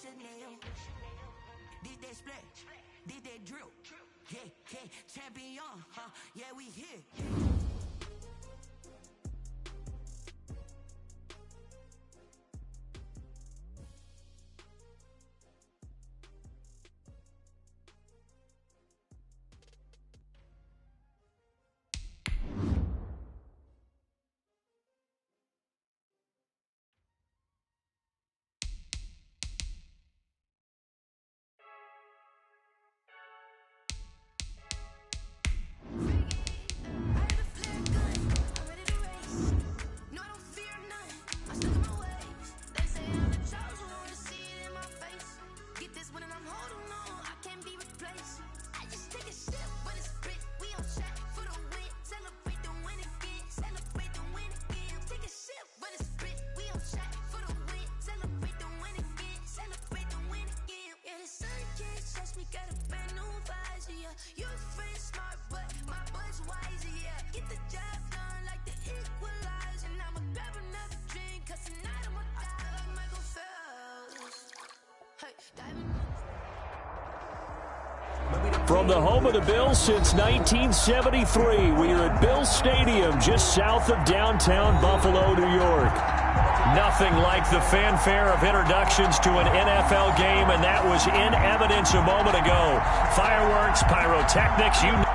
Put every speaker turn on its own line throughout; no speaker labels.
Chanel. Did that split? Did that drill? Yeah, champion, huh? Yeah, we here.
From the home of the Bills since 1973, we are at Bills Stadium just south of downtown Buffalo, New York. Nothing like the fanfare of introductions to an NFL game, and that was in evidence a moment ago. Fireworks, pyrotechnics, you know.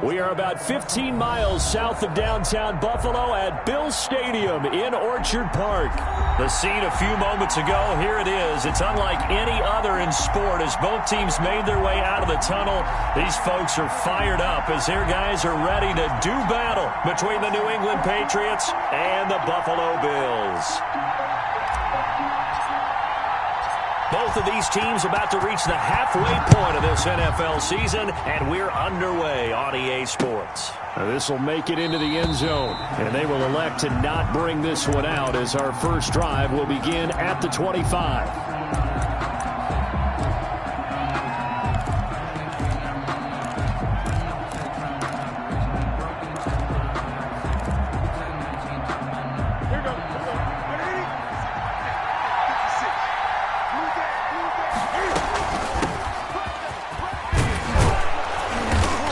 We are about 15 miles south of downtown Buffalo at Bills Stadium in Orchard Park. The scene a few moments ago, here it is. It's unlike any other in sport as both teams made their way out of the tunnel. These folks are fired up as their guys are ready to do battle between the New England Patriots and the Buffalo Bills. Both of these teams about to reach the halfway point of this NFL season, and we're underway on EA Sports. Now this will make it into the end zone, and they will elect to not bring this one out as our first drive will begin at the 25.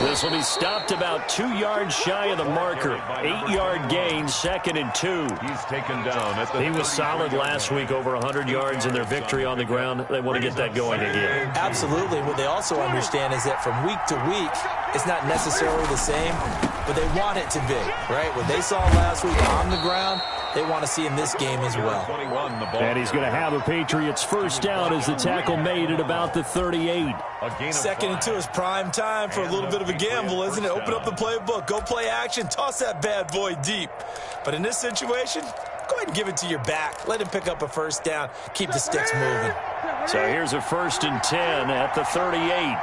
This will be stopped about 2 yards shy of the marker. 8-yard gain, 2nd and 2.
He's taken down.
He was solid last week, over 100 yards in their victory on the ground. They want to get that going again.
Absolutely. What they also understand is that from week to week, it's not necessarily the same, but they want it to be, right? What they saw last week on the ground, they want to see in this game as well.
And he's going to have a Patriots first down as the tackle made at about the 38.
2nd and 2 is prime time for a little bit of a gamble, isn't it? Open up the playbook, go play action, toss that bad boy deep. But in this situation, go ahead and give it to your back. Let him pick up a first down. Keep the sticks moving.
So here's a 1st and 10 at the 38.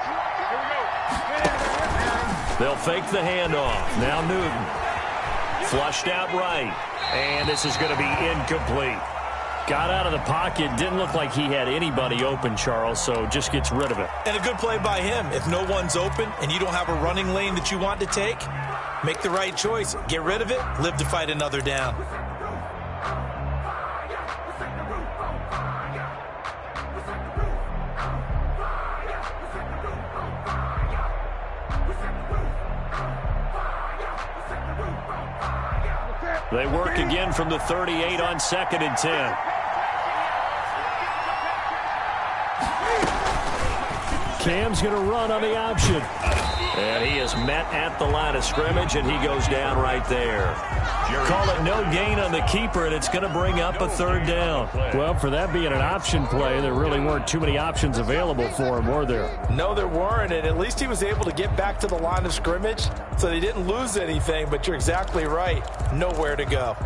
They'll fake the handoff. Now Newton. Flushed out right. And this is going to be incomplete. Got out of the pocket. Didn't look like he had anybody open, Charles, so just gets rid of it.
And a good play by him. If no one's open and you don't have a running lane that you want to take, make the right choice. Get rid of it. Live to fight another down.
They work again from the 38 on 2nd and 10. Cam's going to run on the option. And he is met at the line of scrimmage, and he goes down right there. Call it no gain on the keeper, and it's going to bring up a 3rd down.
Well, for that being an option play, there really weren't too many options available for him, were there?
No, there weren't, and at least he was able to get back to the line of scrimmage, so they didn't lose anything, but you're exactly right. Nowhere to go.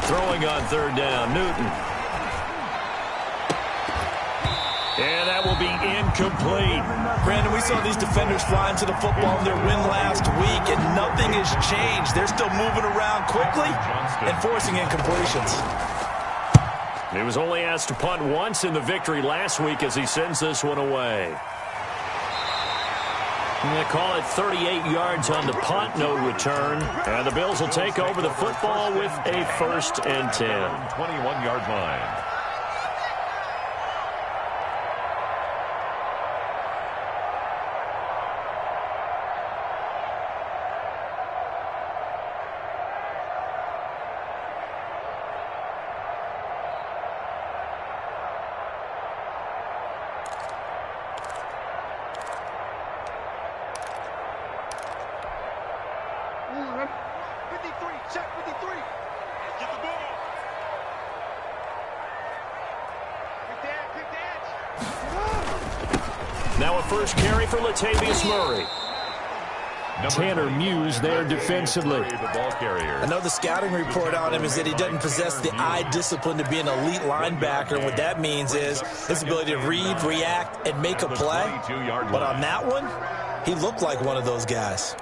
Throwing on 3rd down, Newton. And that will be incomplete.
Brandon, we saw these defenders fly into the football in their win last week, and nothing has changed. They're still moving around quickly and forcing incompletions.
He was only asked to punt once in the victory last week as he sends this one away. And they call it 38 yards on the punt, no return. And the Bills will take over the football with a 1st and 10.
21-yard line.
Now a first carry for Latavius Murray.
Tanner Muse there defensively.
I know the scouting report on him is that he doesn't possess the eye discipline to be an elite linebacker. What that means is his ability to read, react, and make a play. But on that one, he looked like one of those guys.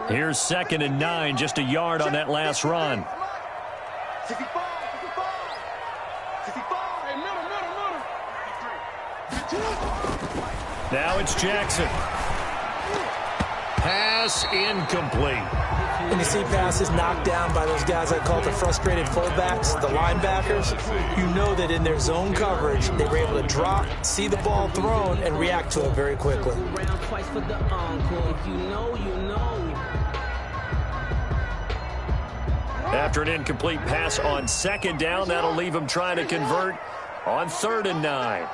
Here's 2nd and 9, just a yard on that last run. Now it's Jackson. Pass incomplete.
When you see passes knocked down by those guys I call the frustrated fullbacks, the linebackers, you know that in their zone coverage, they were able to drop, see the ball thrown, and react to it very quickly.
After an incomplete pass on 2nd down, that'll leave him trying to convert on 3rd and 9.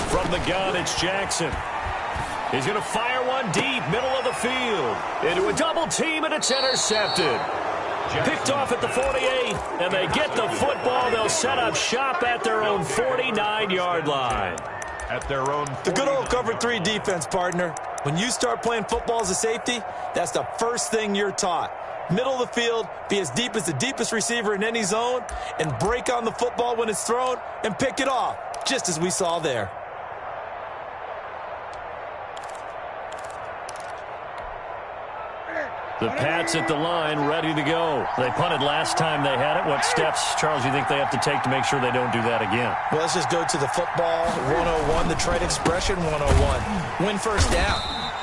From the gun, it's Jackson. He's going to fire one deep, middle of the field. Into a double team, and it's intercepted. Picked off at the 48, and they get the football. They'll set up shop at their own 49-yard line.
At their own 49.
The good old cover 3 defense, partner. When you start playing football as a safety, that's the first thing you're taught. Middle of the field, be as deep as the deepest receiver in any zone, and break on the football when it's thrown and pick it off, just as we saw there.
The Pats at the line, ready to go. They punted last time they had it. What steps, Charles, you think they have to take to make sure they don't do that again?
Well, let's just go to the football 101, the trade expression 101. Win first down.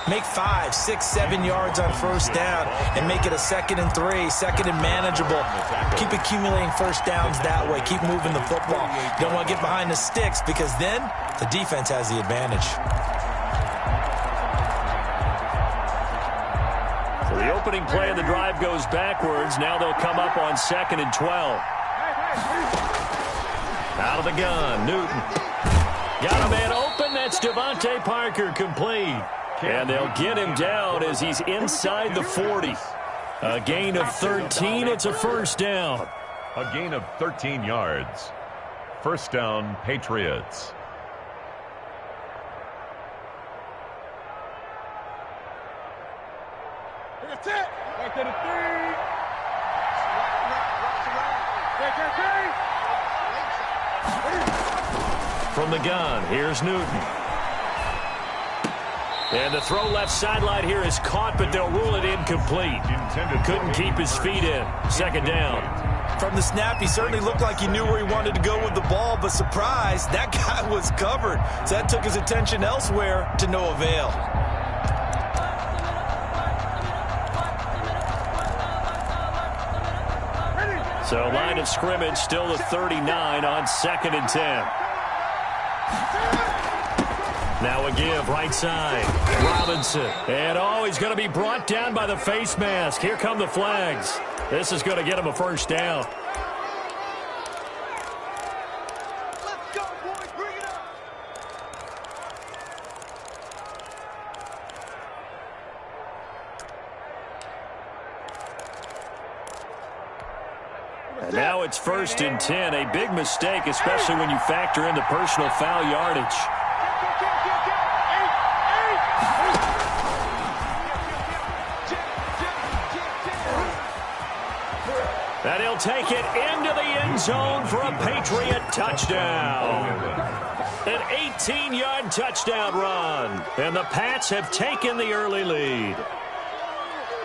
Make 5, 6, 7 yards on first down and make it a 2nd and 3, 2nd and manageable. Keep accumulating first downs that way. Keep moving the football. You don't want to get behind the sticks because then the defense has the advantage.
So the opening play of the drive goes backwards. Now they'll come up on 2nd and 12. Out of the gun, Newton. Got a man open. That's Devontae Parker, complete. And they'll get him down as he's inside the 40.
A gain of 13. It's a first down.
A gain of 13 yards. First down, Patriots.
That's it. Right to the 3.
From the gun, here's Newton. And the throw left sideline here is caught, but they'll rule it incomplete. Couldn't keep his feet in. Second down.
From the snap, he certainly looked like he knew where he wanted to go with the ball, but surprise, that guy was covered. So that took his attention elsewhere to no avail.
So line of scrimmage still the 39 on 2nd and 10. Now a give, right side. Robinson. And he's going to be brought down by the face mask. Here come the flags. This is going to get him a first down.
Let's go, boys. Bring it up.
And now it's 1st and 10. A big mistake, especially when you factor in the personal foul yardage. And he'll take it into the end zone for a Patriot touchdown. An 18-yard touchdown run. And the Pats have taken the early lead.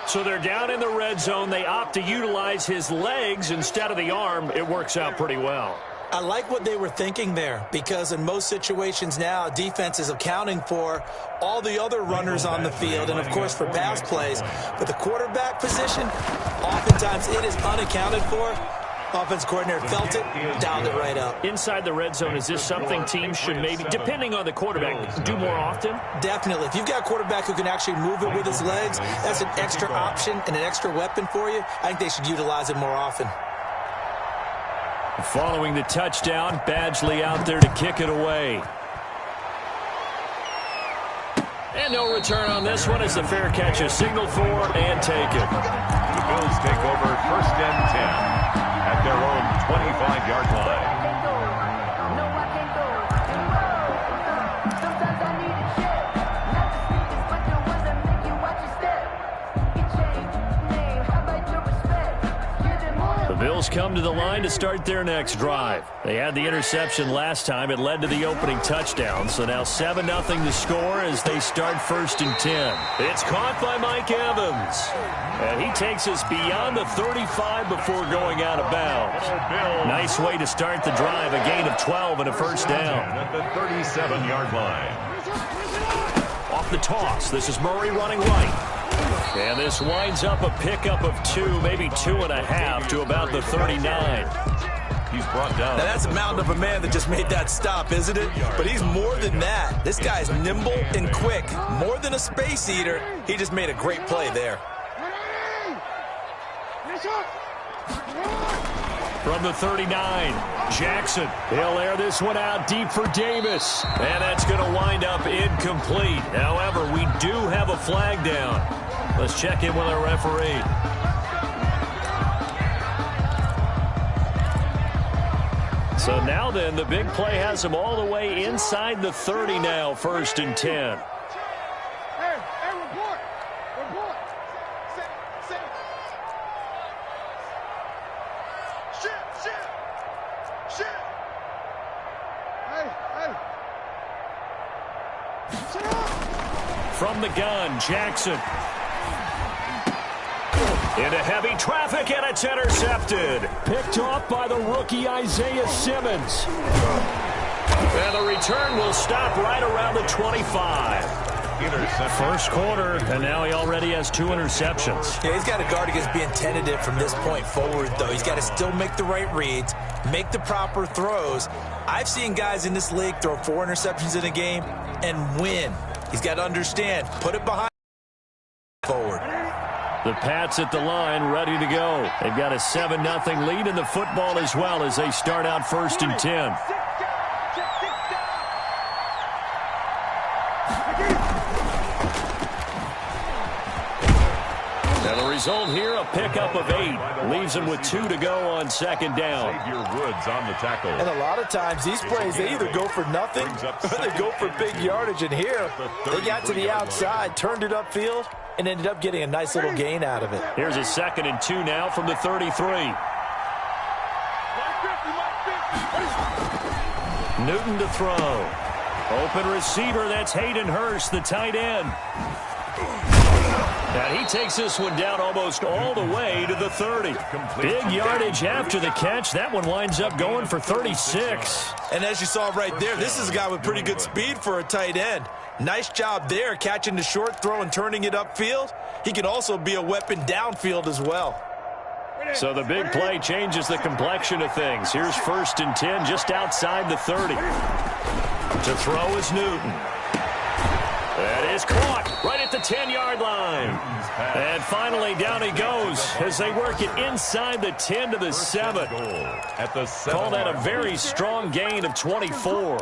So they're down in the red zone. They opt to utilize his legs instead of the arm. It works out pretty well.
I like what they were thinking there, because in most situations now, defense is accounting for all the other runners on the field and, of course, for pass plays. But the quarterback position, oftentimes it is unaccounted for. Offense coordinator felt it, dialed it right up.
Inside the red zone, is this something teams should maybe, depending on the quarterback, do more often?
Definitely. If you've got a quarterback who can actually move it with his legs, that's an extra option and an extra weapon for you. I think they should utilize it more often.
Following the touchdown, Badgley out there to kick it away. And no return on this one as the fair catch is signaled for and taken.
The Bills take over 1st and 10 at their own 25-yard line.
Bills come to the line to start their next drive. They had the interception last time. It led to the opening touchdown. So now 7-0 to score as they start 1st and 10. It's caught by Mike Evans. And he takes us beyond the 35 before going out of bounds. Nice way to start the drive. A gain of 12 and a first down.
At the 37-yard line.
Off the toss. This is Murray running right. And this winds up a pickup of 2, maybe 2.5 to about the 39.
He's brought down.
Now that's a mountain of a man that just made that stop, isn't it? But he's more than that. This guy's nimble and quick. More than a space eater. He just made a great play there.
From the 39, Jackson. He'll air this one out deep for Davis. And that's going to wind up incomplete. However, we do have a flag down. Let's check in with our referee. So now then, the big play has him all the way inside the 30 now, 1st and 10.
Hey, report. Report. Sit. Shit. Hey. Sit up.
From the gun, Jackson. Into heavy traffic, and it's intercepted. Picked off by the rookie Isaiah Simmons. And the return will stop right around the 25. First quarter, and now he already has 2 interceptions.
Yeah, he's got to guard against being tentative from this point forward, though. He's got to still make the right reads, make the proper throws. I've seen guys in this league throw 4 interceptions in a game and win. He's got to understand, put it behind forward.
The Pats at the line, ready to go. They've got a 7-0 lead in the football as well as they start out 1st and 10. Now the result here, a pickup of 8. Leaves him with 2 to go on second down.
Xavier Woods on the tackle.
And a lot of times these plays, they either go for nothing or they go for big yardage. And here, they got to the outside, turned it upfield, and ended up getting a nice little gain out of it.
Here's a 2nd and 2 now from the 33. Newton to throw. Open receiver, that's Hayden Hurst, the tight end. And he takes this one down almost all the way to the 30. Big yardage after the catch. That one winds up going for 36.
And as you saw right there, this is a guy with pretty good speed for a tight end. Nice job there, catching the short throw and turning it upfield. He can also be a weapon downfield as well.
So the big play changes the complexion of things. Here's 1st and 10 just outside the 30. To throw is Newton. That is caught right at the 10-yard line. And finally, down he goes as they work it inside the 10 to the 7. Call that a very strong gain of 24.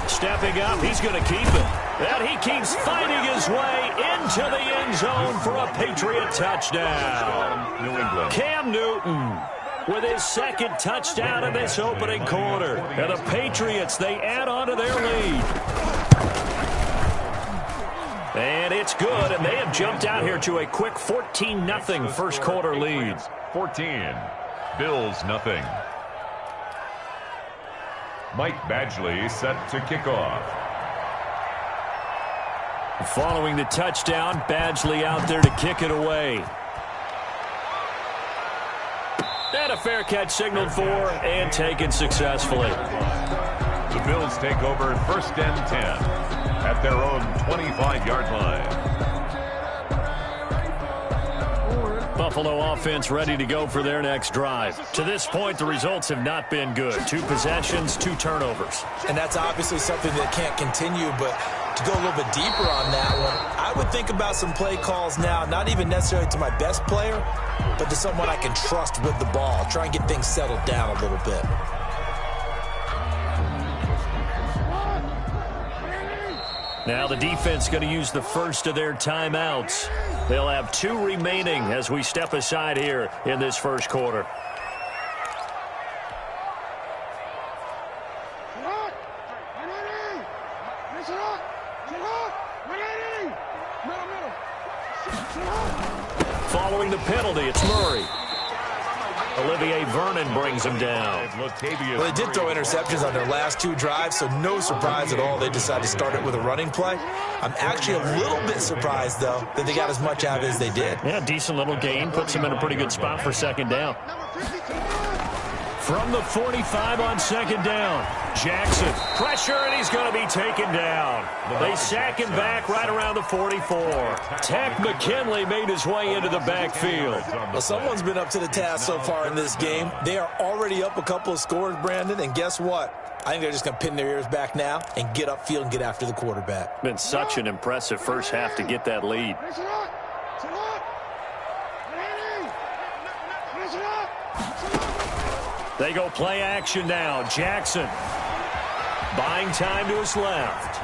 Stepping up, he's going to keep it. And he keeps fighting his way into the end zone for a Patriot touchdown.
New England.
Cam Newton with his 2nd touchdown in this opening quarter. And the Patriots, they add on to their lead. And it's good, and they have jumped out here to a quick 14-0 first quarter lead.
14. Bills nothing. Mike Badgley set to kick off.
Following the touchdown, Badgley out there to kick it away. And a fair catch signaled for and taken successfully.
The Bills take over 1st and 10 at their own 25-yard line.
Buffalo offense ready to go for their next drive. To this point, the results have not been good. 2 possessions, 2 turnovers.
And that's obviously something that can't continue, but to go a little bit deeper on that one, I would think about some play calls now, not even necessarily to my best player, but to someone I can trust with the ball. Try and get things settled down a little bit.
Now the defense going to use the first of their timeouts. They'll have 2 remaining as we step aside here in this first quarter. Following the penalty, it's Murray. Olivier Vernon brings him down.
Well, they did throw interceptions on their last 2 drives, so no surprise at all they decided to start it with a running play. I'm actually a little bit surprised, though, that they got as much out of it as they did.
Yeah, decent little gain. Puts them in a pretty good spot for 2nd down. From the 45 on 2nd down, Jackson. Pressure, and he's going to be taken down. They sack him back right around the 44. Tech McKinley made his way into the backfield.
Well, someone's been up to the task so far in this game. They are already up a couple of scores, Brandon, and guess what? I think they're just going to pin their ears back now and get upfield and get after the quarterback.
Been such an impressive first half to get that lead. They go play action now. Jackson buying time to his left.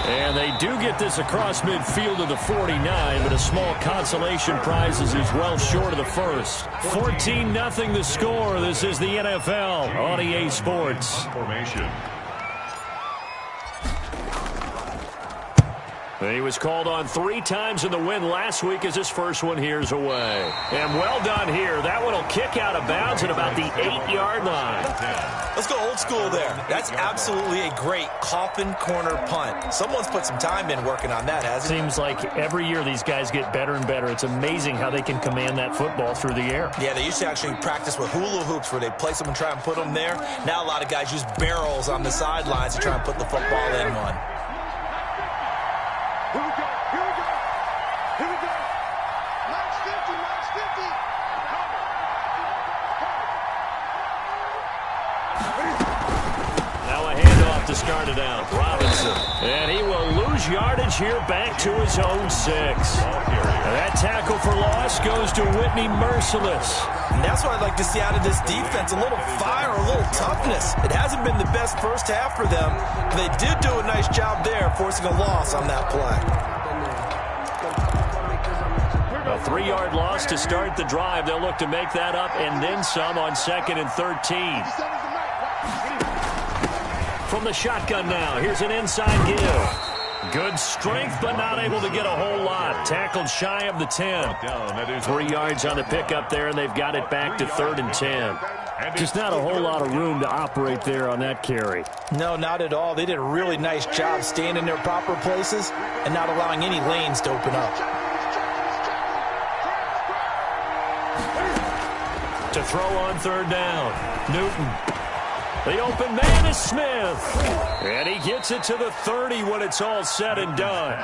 And they do get this across midfield to the 49, but a small consolation prize is well short of the first. 14-0 the score. This is the NFL on EA Sports.
Formation.
He was called on 3 times in the win last week as his first one here's away. And well done here. That one will kick out of bounds at about the 8-yard line.
Let's go old school there. That's absolutely a great coffin corner punt. Someone's put some time in working on that, hasn't it?
Seems like every year these guys get better and better. It's amazing how they can command that football through the air.
Yeah, they used to actually practice with hula hoops where they place them and try and put them there. Now a lot of guys use barrels on the sidelines to try and put the football in one.
Here we go. Here we go. Here we go. Max 50. Max 50. Cover.
yardage here, back to his own 6. And that tackle for loss goes to Whitney Merciless.
And that's what I'd like to see out of this defense, a little fire, a little toughness. It hasn't been the best first half for them, but they did do a nice job there, forcing a loss on that play.
A 3-yard loss to start the drive. They'll look to make that up and then some on 2nd and 13. From the shotgun now, here's an inside give. Good strength, but not able to get a whole lot. Tackled shy of the 10. 3 yards on the pickup there, and they've got it back to 3rd and 10. Just not a whole lot of room to operate there on that carry.
No, not at all. They did a really nice job staying in their proper places and not allowing any lanes to open up.
To throw on 3rd down, Newton. The open man is Smith. And he gets it to the 30 when it's all said and done.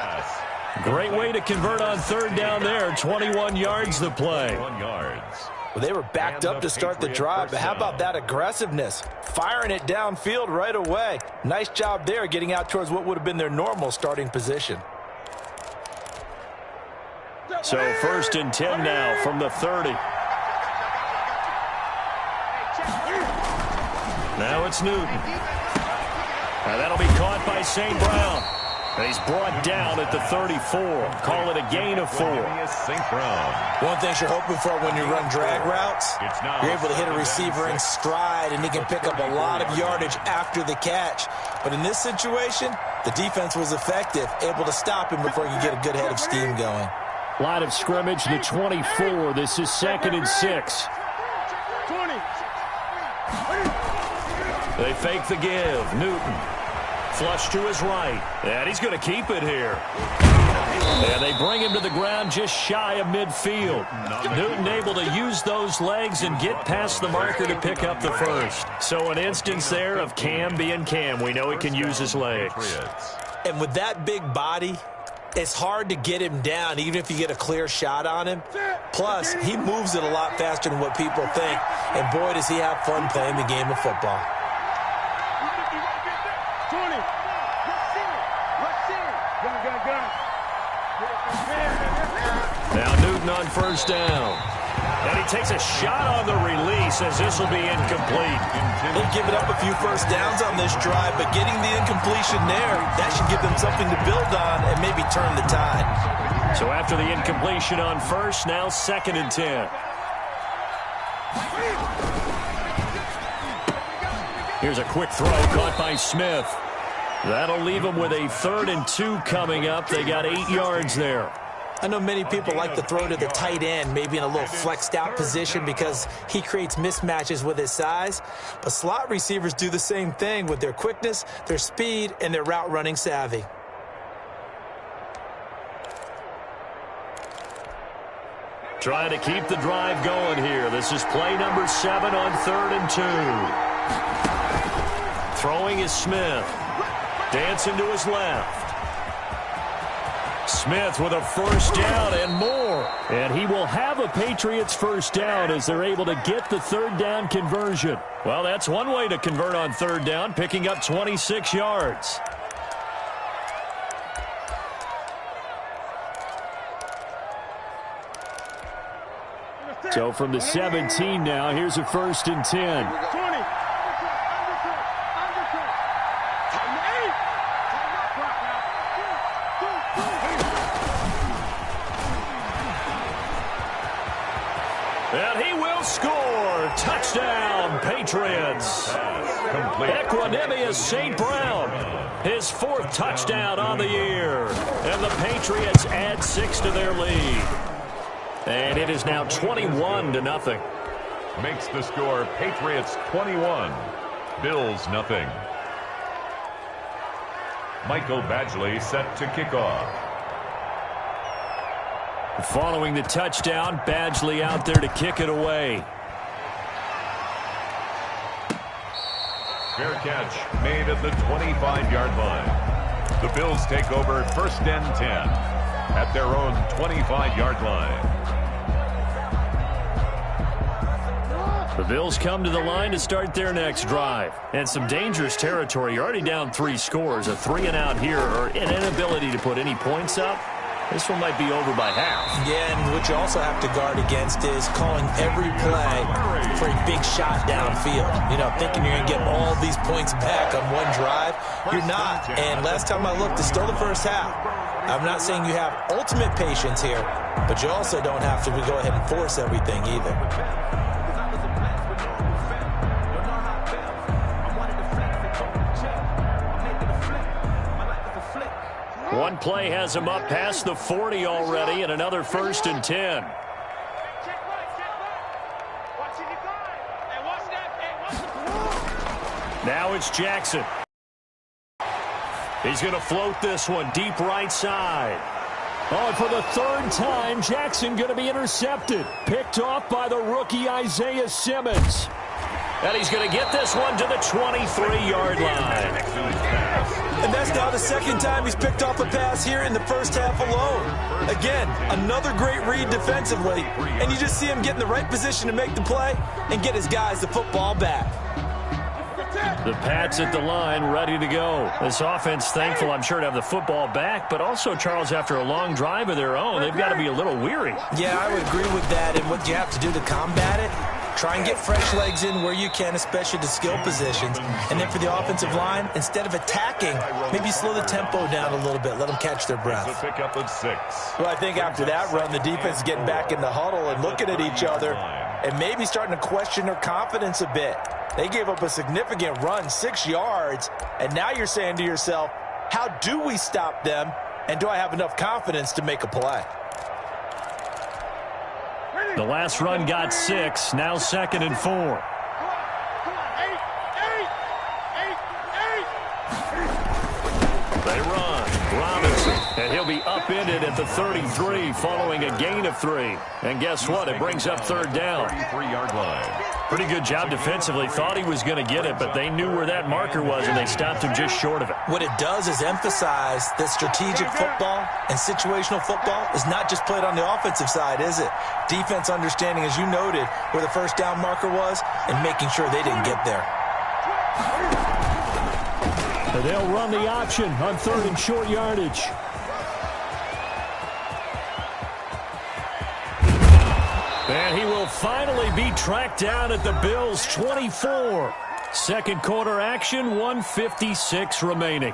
Great way to convert on 3rd down there. 21 yards the play.
Well, they were backed up to start the drive, but how about that aggressiveness? Firing it downfield right away. Nice job there getting out towards what would have been their normal starting position.
So 1st and 10 now from the 30. Now it's Newton. Now that'll be caught by St. Brown. And he's brought down at the 34. Call it a gain of 4.
One thing you're hoping for when you run drag routes, you're able to hit a receiver in stride, and he can pick up a lot of yardage after the catch. But in this situation, the defense was effective, able to stop him before he could get a good head of steam going.
Line of scrimmage, the 24. This is 2nd and 6. They fake the give. Newton. Flush to his right. And he's going to keep it here. And they bring him to the ground just shy of midfield. Newton able to use those legs and get past the marker to pick up the first. So an instance there of Cam being Cam. We know he can use his legs.
And with that big body, it's hard to get him down, even if you get a clear shot on him. Plus, he moves it a lot faster than what people think. And boy, does he have fun playing the game of football.
Now Newton on 1st down. And he takes a shot on the release as this will be incomplete.
They've given up a few first downs on this drive, but getting the incompletion there, that should give them something to build on and maybe turn the tide.
So after the incompletion on 1st, now 2nd and 10. Here's a quick throw caught by Smith. That'll leave them with a 3rd and 2 coming up. They got 8 yards there.
I know many people like to throw to the tight end, maybe in a little flexed out position because he creates mismatches with his size. But slot receivers do the same thing with their quickness, their speed, and their route running savvy.
Trying to keep the drive going here. This is play number 7 on 3rd and 2. Throwing is Smith. Dancing to his left. Smith with a first down and more. And he will have a Patriots first down as they're able to get the 3rd down conversion. Well, that's one way to convert on 3rd down, picking up 26 yards. So from the 17 now, here's a 1st and 10. And he will score. Touchdown, Patriots. Equanimous St. Brown. His 4th touchdown on the year. And the Patriots add 6 to their lead. And it is now 21-0.
Makes the score Patriots 21, Bills nothing. Michael Badgley set to kick off.
Following the touchdown, Badgley out there to kick it away.
Fair catch made at the 25-yard line. The Bills take over 1st and 10 at their own 25-yard line.
The Bills come to the line to start their next drive. And some dangerous territory. You're already down 3 scores. A 3-and-out here, or an inability to put any points up. This one might be over by half.
Yeah, and what you also have to guard against is calling every play for a big shot downfield. You know, thinking you're going to get all these points back on one drive. You're not. And last time I looked, it's still the first half. I'm not saying you have ultimate patience here, but you also don't have to go ahead and force everything either.
One play has him up past the 40 already, and another 1st and 10. Now it's Jackson. He's going to float this one deep right side. Oh, and for the 3rd time, Jackson going to be intercepted. Picked off by the rookie Isaiah Simmons. And he's going to get this one to the 23-yard line.
And that's now the 2nd time he's picked off a pass here in the first half alone. Again, another great read defensively, and you just see him get in the right position to make the play and get his guys the football back.
The Pats at the line, ready to go. This offense, thankful, I'm sure, to have the football back, but also, Charles, after a long drive of their own, they've got to be a little weary.
Yeah, I would agree with that, and what you have to do to combat it, try and get fresh legs in where you can, especially to skill positions. And then for the offensive line, instead of attacking, maybe slow the tempo down a little bit. Let them catch their breath.
A pickup of 6.
Well, I think after that run, the defense is getting back in the huddle and looking at each other and maybe starting to question their confidence a bit. They gave up a significant run, 6 yards, and now you're saying to yourself, how do we stop them, and do I have enough confidence to make a play?
The last run got 6, now 2nd and 4. They run. Robinson, and he'll be upended at the 33 following a gain of 3. And guess what? It brings up 3rd down.
33-yard line.
Pretty good job defensively. Thought he was going to get it, but they knew where that marker was, and they stopped him just short of it.
What it does is emphasize that strategic football and situational football is not just played on the offensive side, is it? Defense understanding, as you noted, where the 1st down marker was and making sure they didn't get there.
And they'll run the option on 3rd and short yardage. And he will finally be tracked down at the Bills' 24. 2nd quarter action, 1:56 remaining.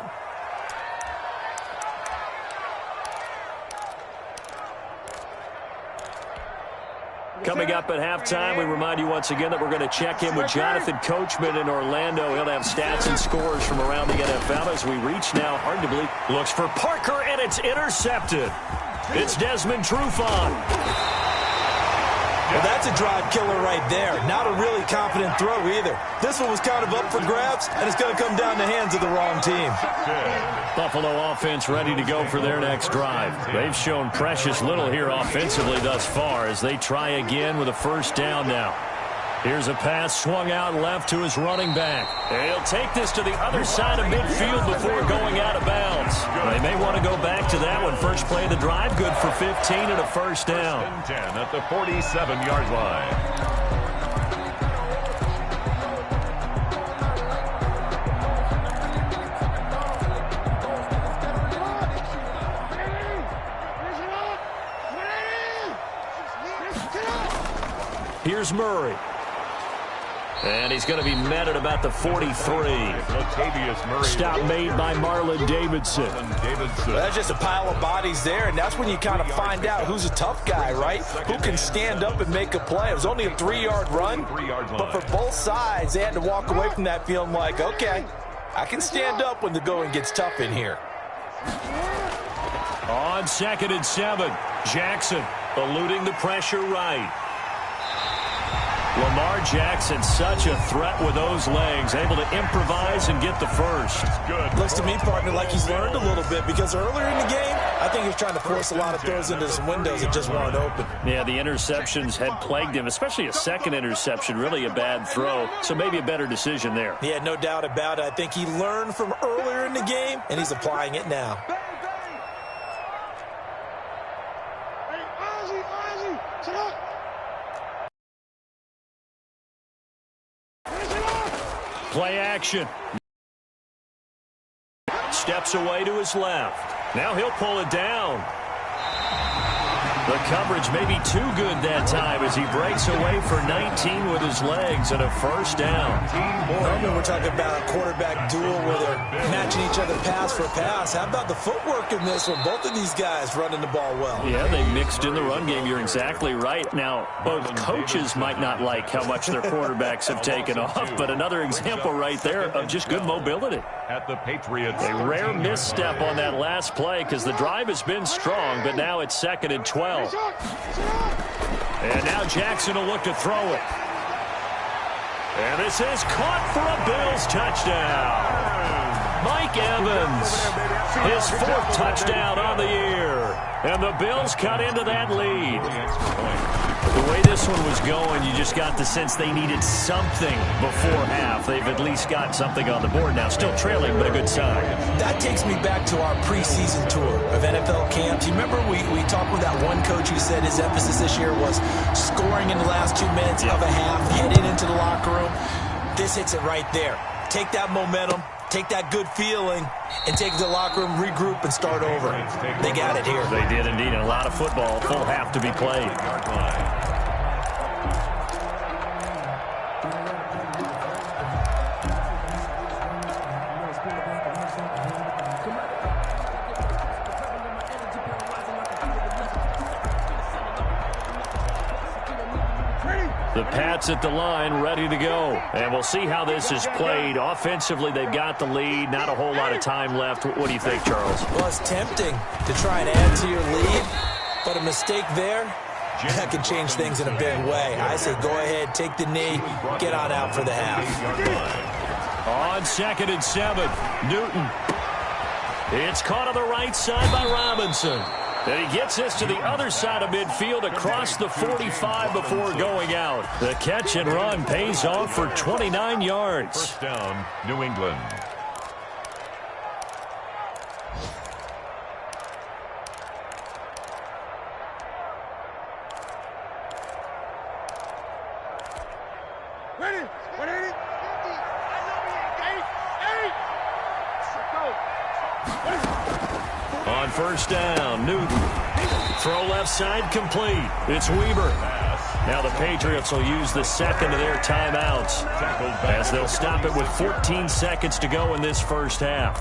Coming up at halftime, we remind you once again that we're going to check in with Jonathan Coachman in Orlando. He'll have stats and scores from around the NFL as we reach now, hard to believe, looks for Parker, and it's intercepted. It's Desmond Trufant.
Well, that's a drive killer right there. Not a really confident throw either. This one was kind of up for grabs, and it's going to come down the hands of the wrong team.
Buffalo offense ready to go for their next drive. They've shown precious little here offensively thus far as they try again with a 1st down now. Here's a pass swung out left to his running back. And he'll take this to the other side of midfield before going out of bounds. They may want to go back to that one. First play of the drive, good for 15 and a 1st down.
10 at the 47-yard line.
Here's Murray. And he's going to be met at about the 43. Stop made by Marlon Davidson.
That's just a pile of bodies there, and that's when you kind of find out who's a tough guy, right? Who can stand up and make a play. It was only a 3-yard run, but for both sides, they had to walk away from that feeling like, okay, I can stand up when the going gets tough in here.
On 2nd and 7, Jackson eluding the pressure right. Lamar Jackson, such a threat with those legs, able to improvise and get the 1st.
Good.
Looks to me, partner, like he's learned a little bit because earlier in the game, I think he was trying to force a lot of throws into some windows that just weren't open.
Yeah, the interceptions had plagued him, especially a 2nd interception, really a bad throw, so maybe a better decision there.
Yeah, no doubt about it. I think he learned from earlier in the game, and he's applying it now.
Play action. Steps away to his left. Now he'll pull it down. The coverage may be too good that time as he breaks away for 19 with his legs and a first down.
Normally we're talking about a quarterback duel where they're matching each other pass for pass. How about the footwork in this one? Both of these guys running the ball well.
Yeah, they mixed in the run game. You're exactly right. Now, both coaches might not like how much their quarterbacks have taken off, but another example right there of just good mobility.
At the Patriots.
A rare misstep on that last play because the drive has been strong, but now it's 2nd and 12. And now Jackson will look to throw it. And this is caught for a Bills touchdown. Mike Evans, his 4th touchdown on the year. And the Bills cut into that lead. The way this one was going, you just got the sense they needed something before half. They've at least got something on the board now. Still trailing, but a good sign.
That takes me back to our preseason tour of NFL camps. You remember we talked with that one coach who said his emphasis this year was scoring in the last 2 minutes of a half, heading into the locker room. This hits it right there. Take that momentum, take that good feeling, and take it to the locker room, regroup, and start over. They got it here.
They did indeed. A lot of football, full half to be played. The Pats at the line, ready to go. And we'll see how this is played. Offensively, they've got the lead. Not a whole lot of time left. What do you think, Charles?
Well, it's tempting to try and add to your lead, but a mistake there, that can change things in a big way. I say go ahead, take the knee, get on out for the half.
On 2nd and 7, Newton. It's caught on the right side by Robinson. And he gets this to the other side of midfield across the 45 before going out. The catch and run pays off for 29 yards.
First down, New England.
Ready? 180? 50. I know we ain't 8.
On first down, Newton. Throw left side complete. It's Weaver. Now the Patriots will use the 2nd of their timeouts as they'll stop it with 14 seconds to go in this first half.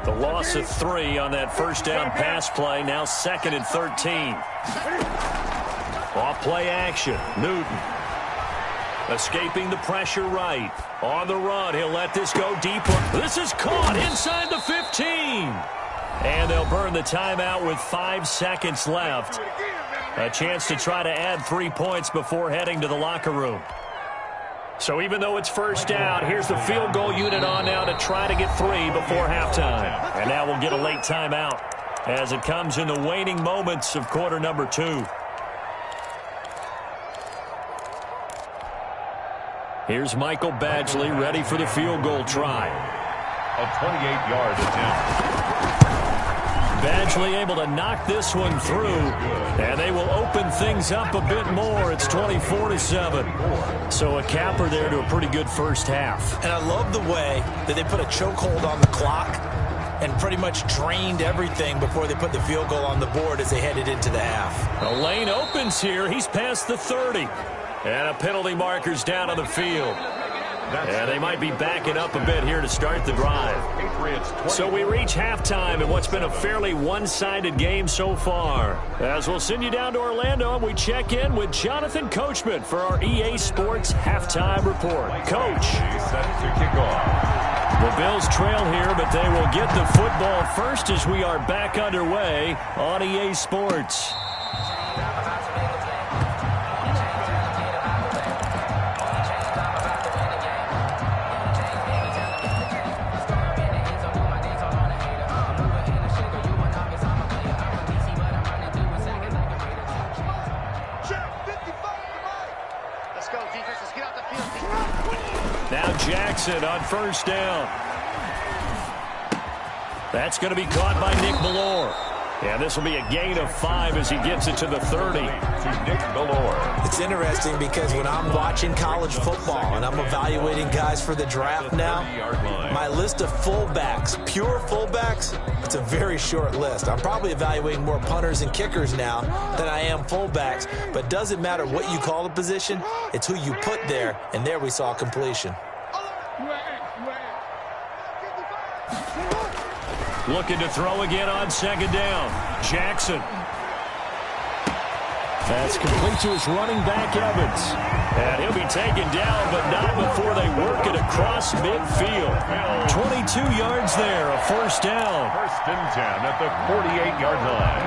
The loss of 3 on that first down pass play. Now 2nd and 13. Off play action. Newton. Escaping the pressure right. On the run, he'll let this go deeper. This is caught inside the 15. And they'll burn the timeout with 5 seconds left. A chance to try to add 3 points before heading to the locker room. So even though it's first down, here's the field goal unit on now to try to get 3 before halftime. And now we'll get a late timeout as it comes in the waning moments of quarter number 2. Here's Michael Badgley ready for the field goal try.
A 28-yard attempt.
Badgley able to knock this one through, and they will open things up a bit more. It's 24-7. So a capper there to a pretty good first half.
And I love the way that they put a chokehold on the clock and pretty much drained everything before they put the field goal on the board as they headed into the half.
The lane opens here. He's past the 30. And a penalty marker's down on the field. And they might be backing up a bit here to start the drive. So we reach halftime in what's been a fairly one-sided game so far. As we'll send you down to Orlando, we check in with Jonathan Coachman for our EA Sports Halftime Report. Coach.
Set to kick off.
The Bills trail here, but they will get the football first as we are back underway on EA Sports. Now Jackson on first down. That's going to be caught by Nick Ballore. And this will be a gain of 5 as he gets it to the 30.
To Nick Bellore.
It's interesting because when I'm watching college football and I'm evaluating guys for the draft now, my list of fullbacks, pure fullbacks, it's a very short list. I'm probably evaluating more punters and kickers now than I am fullbacks, but it doesn't matter what you call the position, it's who you put there, and there we saw completion.
Looking to throw again on second down. Jackson. That's complete to his running back, Evans. And he'll be taken down, but not before they work it across midfield. 22 yards there, a first down.
First and 10 at the 48-yard line.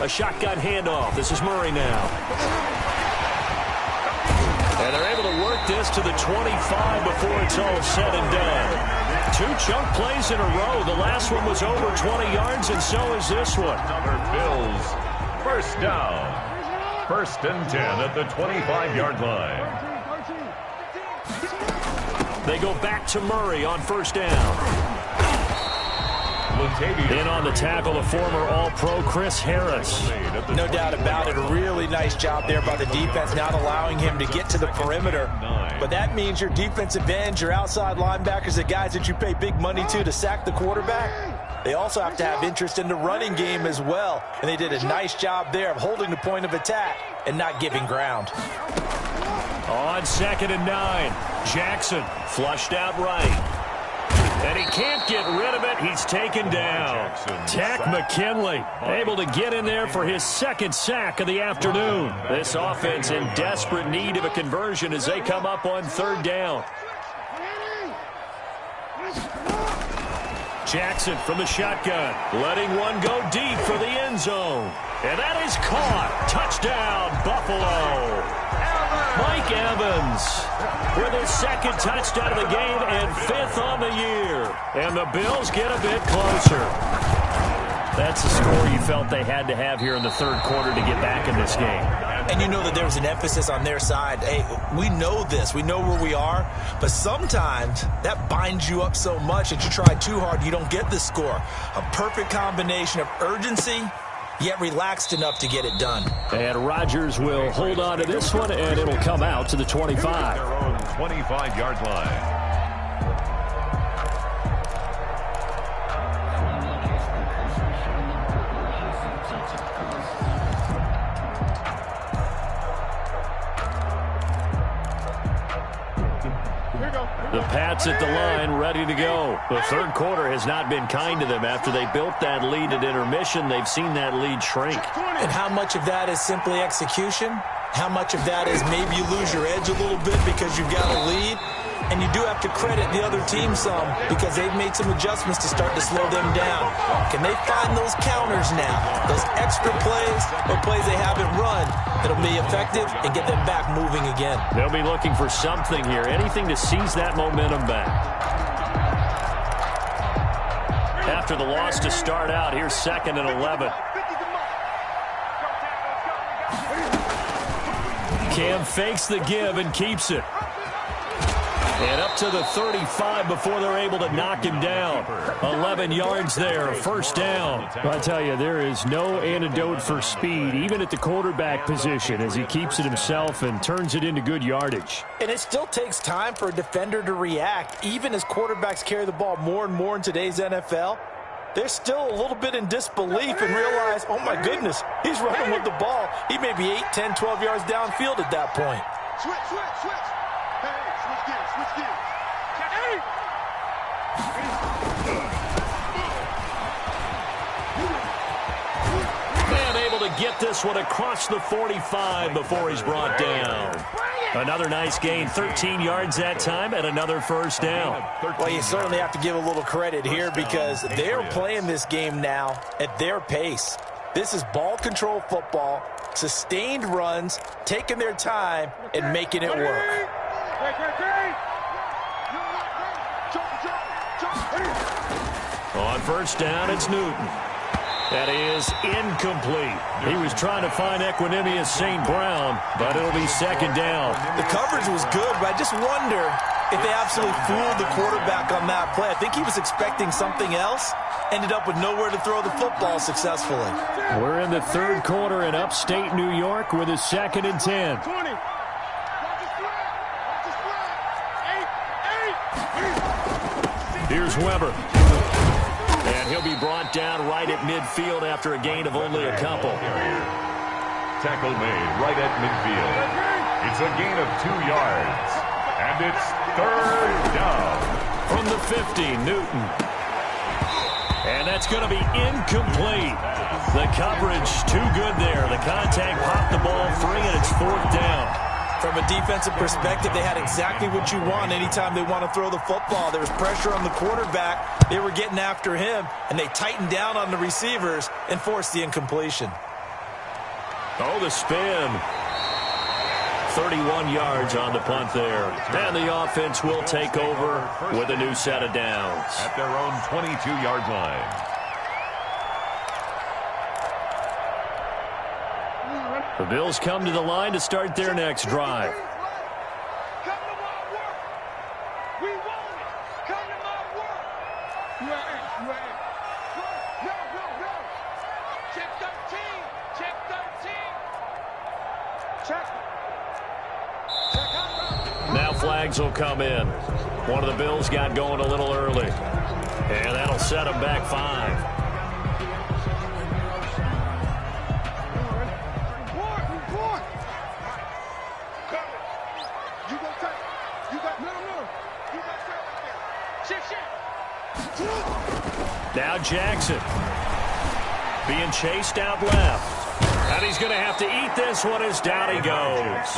A shotgun handoff. This is Murray now. And they're able to work this to the 25 before it's all said and done. 2 chunk plays in a row. The last one was over 20 yards, and so is this one.
Another Bills first down. First and 10 at the 25-yard line.
They go back to Murray on first down. In on the tackle, the former All-Pro Chris Harris.
No doubt about it. A really nice job there by the defense, not allowing him to get to the perimeter. But that means your defensive ends, your outside linebackers, the guys that you pay big money to sack the quarterback, they also have to have interest in the running game as well. And they did a nice job there of holding the point of attack and not giving ground.
On second and 9, Jackson flushed out right. And he can't get rid of it. He's taken down. Tack McKinley able to get in there for his second sack of the afternoon. This offense in desperate need of a conversion as they come up on third down. Jackson from the shotgun, letting one go deep for the end zone. And that is caught. Touchdown, Buffalo. Mike Evans with his second touchdown of the game and 5th on the year. And the Bills get a bit closer. That's the score you felt they had to have here in the third quarter to get back in this game.
And you know that there was an emphasis on their side. Hey, we know this. We know where we are. But sometimes that binds you up so much that you try too hard, you don't get the score. A perfect combination of urgency, yet relaxed enough to get it done.
And Rodgers will hold on to this one, and it'll come out to the 25.
Their own 25-yard line.
The Pats at the line, ready to go. The third quarter has not been kind to them. After they built that lead at intermission, they've seen that lead shrink.
And how much of that is simply execution? How much of that is maybe you lose your edge a little bit because you've got a lead? And you do have to credit the other team some because they've made some adjustments to start to slow them down. Can they find those counters now? Those extra plays or plays they haven't run that'll be effective and get them back moving again.
They'll be looking for something here, anything to seize that momentum back. After the loss to start out, here's 2nd and 11. Cam fakes the give and keeps it. And up to the 35 before they're able to knock him down. 11 yards there, first down. I tell you, there is no antidote for speed, even at the quarterback position, as he keeps it himself and turns it into good yardage.
And it still takes time for a defender to react. Even as quarterbacks carry the ball more and more in today's NFL, they're still a little bit in disbelief and realize, oh my goodness, he's running with the ball. He may be 8, 10, 12 yards downfield at that point.
Switch. Switch gears.
And able to get this one across the 45 before he's brought down. Another nice gain, 13 yards that time, and another first down.
Well, you certainly have to give a little credit here because they're playing this game now at their pace. This is ball control football, sustained runs, taking their time, and making it work.
On first down, it's Newton. That is incomplete. He was trying to find Equinemius St. Brown, but it'll be second down.
The coverage was good, but I just wonder if they absolutely fooled the quarterback on that play. I think he was expecting something else, ended up with nowhere to throw the football successfully.
We're in the third quarter in upstate New York with a 2nd and 10.
20.
Here's Weber. And he'll be brought down right at midfield after a gain of only a couple.
Tackle made right at midfield. It's a gain of 2 yards. And it's third down.
From the 50, Newton. And that's going to be incomplete. The coverage too good there. The contact popped the ball free, and it's 4th down.
From a defensive perspective, they had exactly what you want anytime they want to throw the football. There was pressure on the quarterback. They were getting after him, and they tightened down on the receivers and forced the incompletion.
Oh, the spin. 31 yards on the punt there. And the offense will take over with a new set of downs.
At their own 22-yard line.
The Bills come to the line to start their next drive.
Come to my work. We want it. Come to my work. You ain't. No. Check 13. Check 13. Check.
Now flags will come in. One of the Bills got going a little early. And that'll set them back 5. Now Jackson being chased out left. And he's going to have to eat this one as down he goes.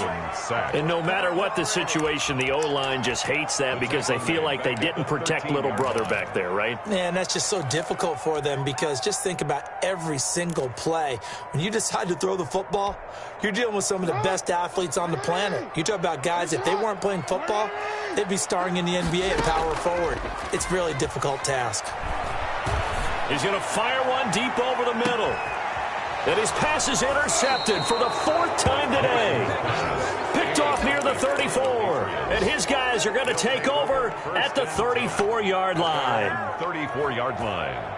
And no matter what the situation, the O-line just hates that because they feel like they didn't protect little brother back there, right?
Man, that's just so difficult for them because just think about every single play. When you decide to throw the football, you're dealing with some of the best athletes on the planet. You talk about guys, if they weren't playing football, they'd be starring in the NBA at power forward. It's a really difficult task.
He's going to fire one deep over the middle. And his pass is intercepted for the 4th time today. Picked off near the 34. And his guys are going to take over at the 34-yard line.
34-yard line.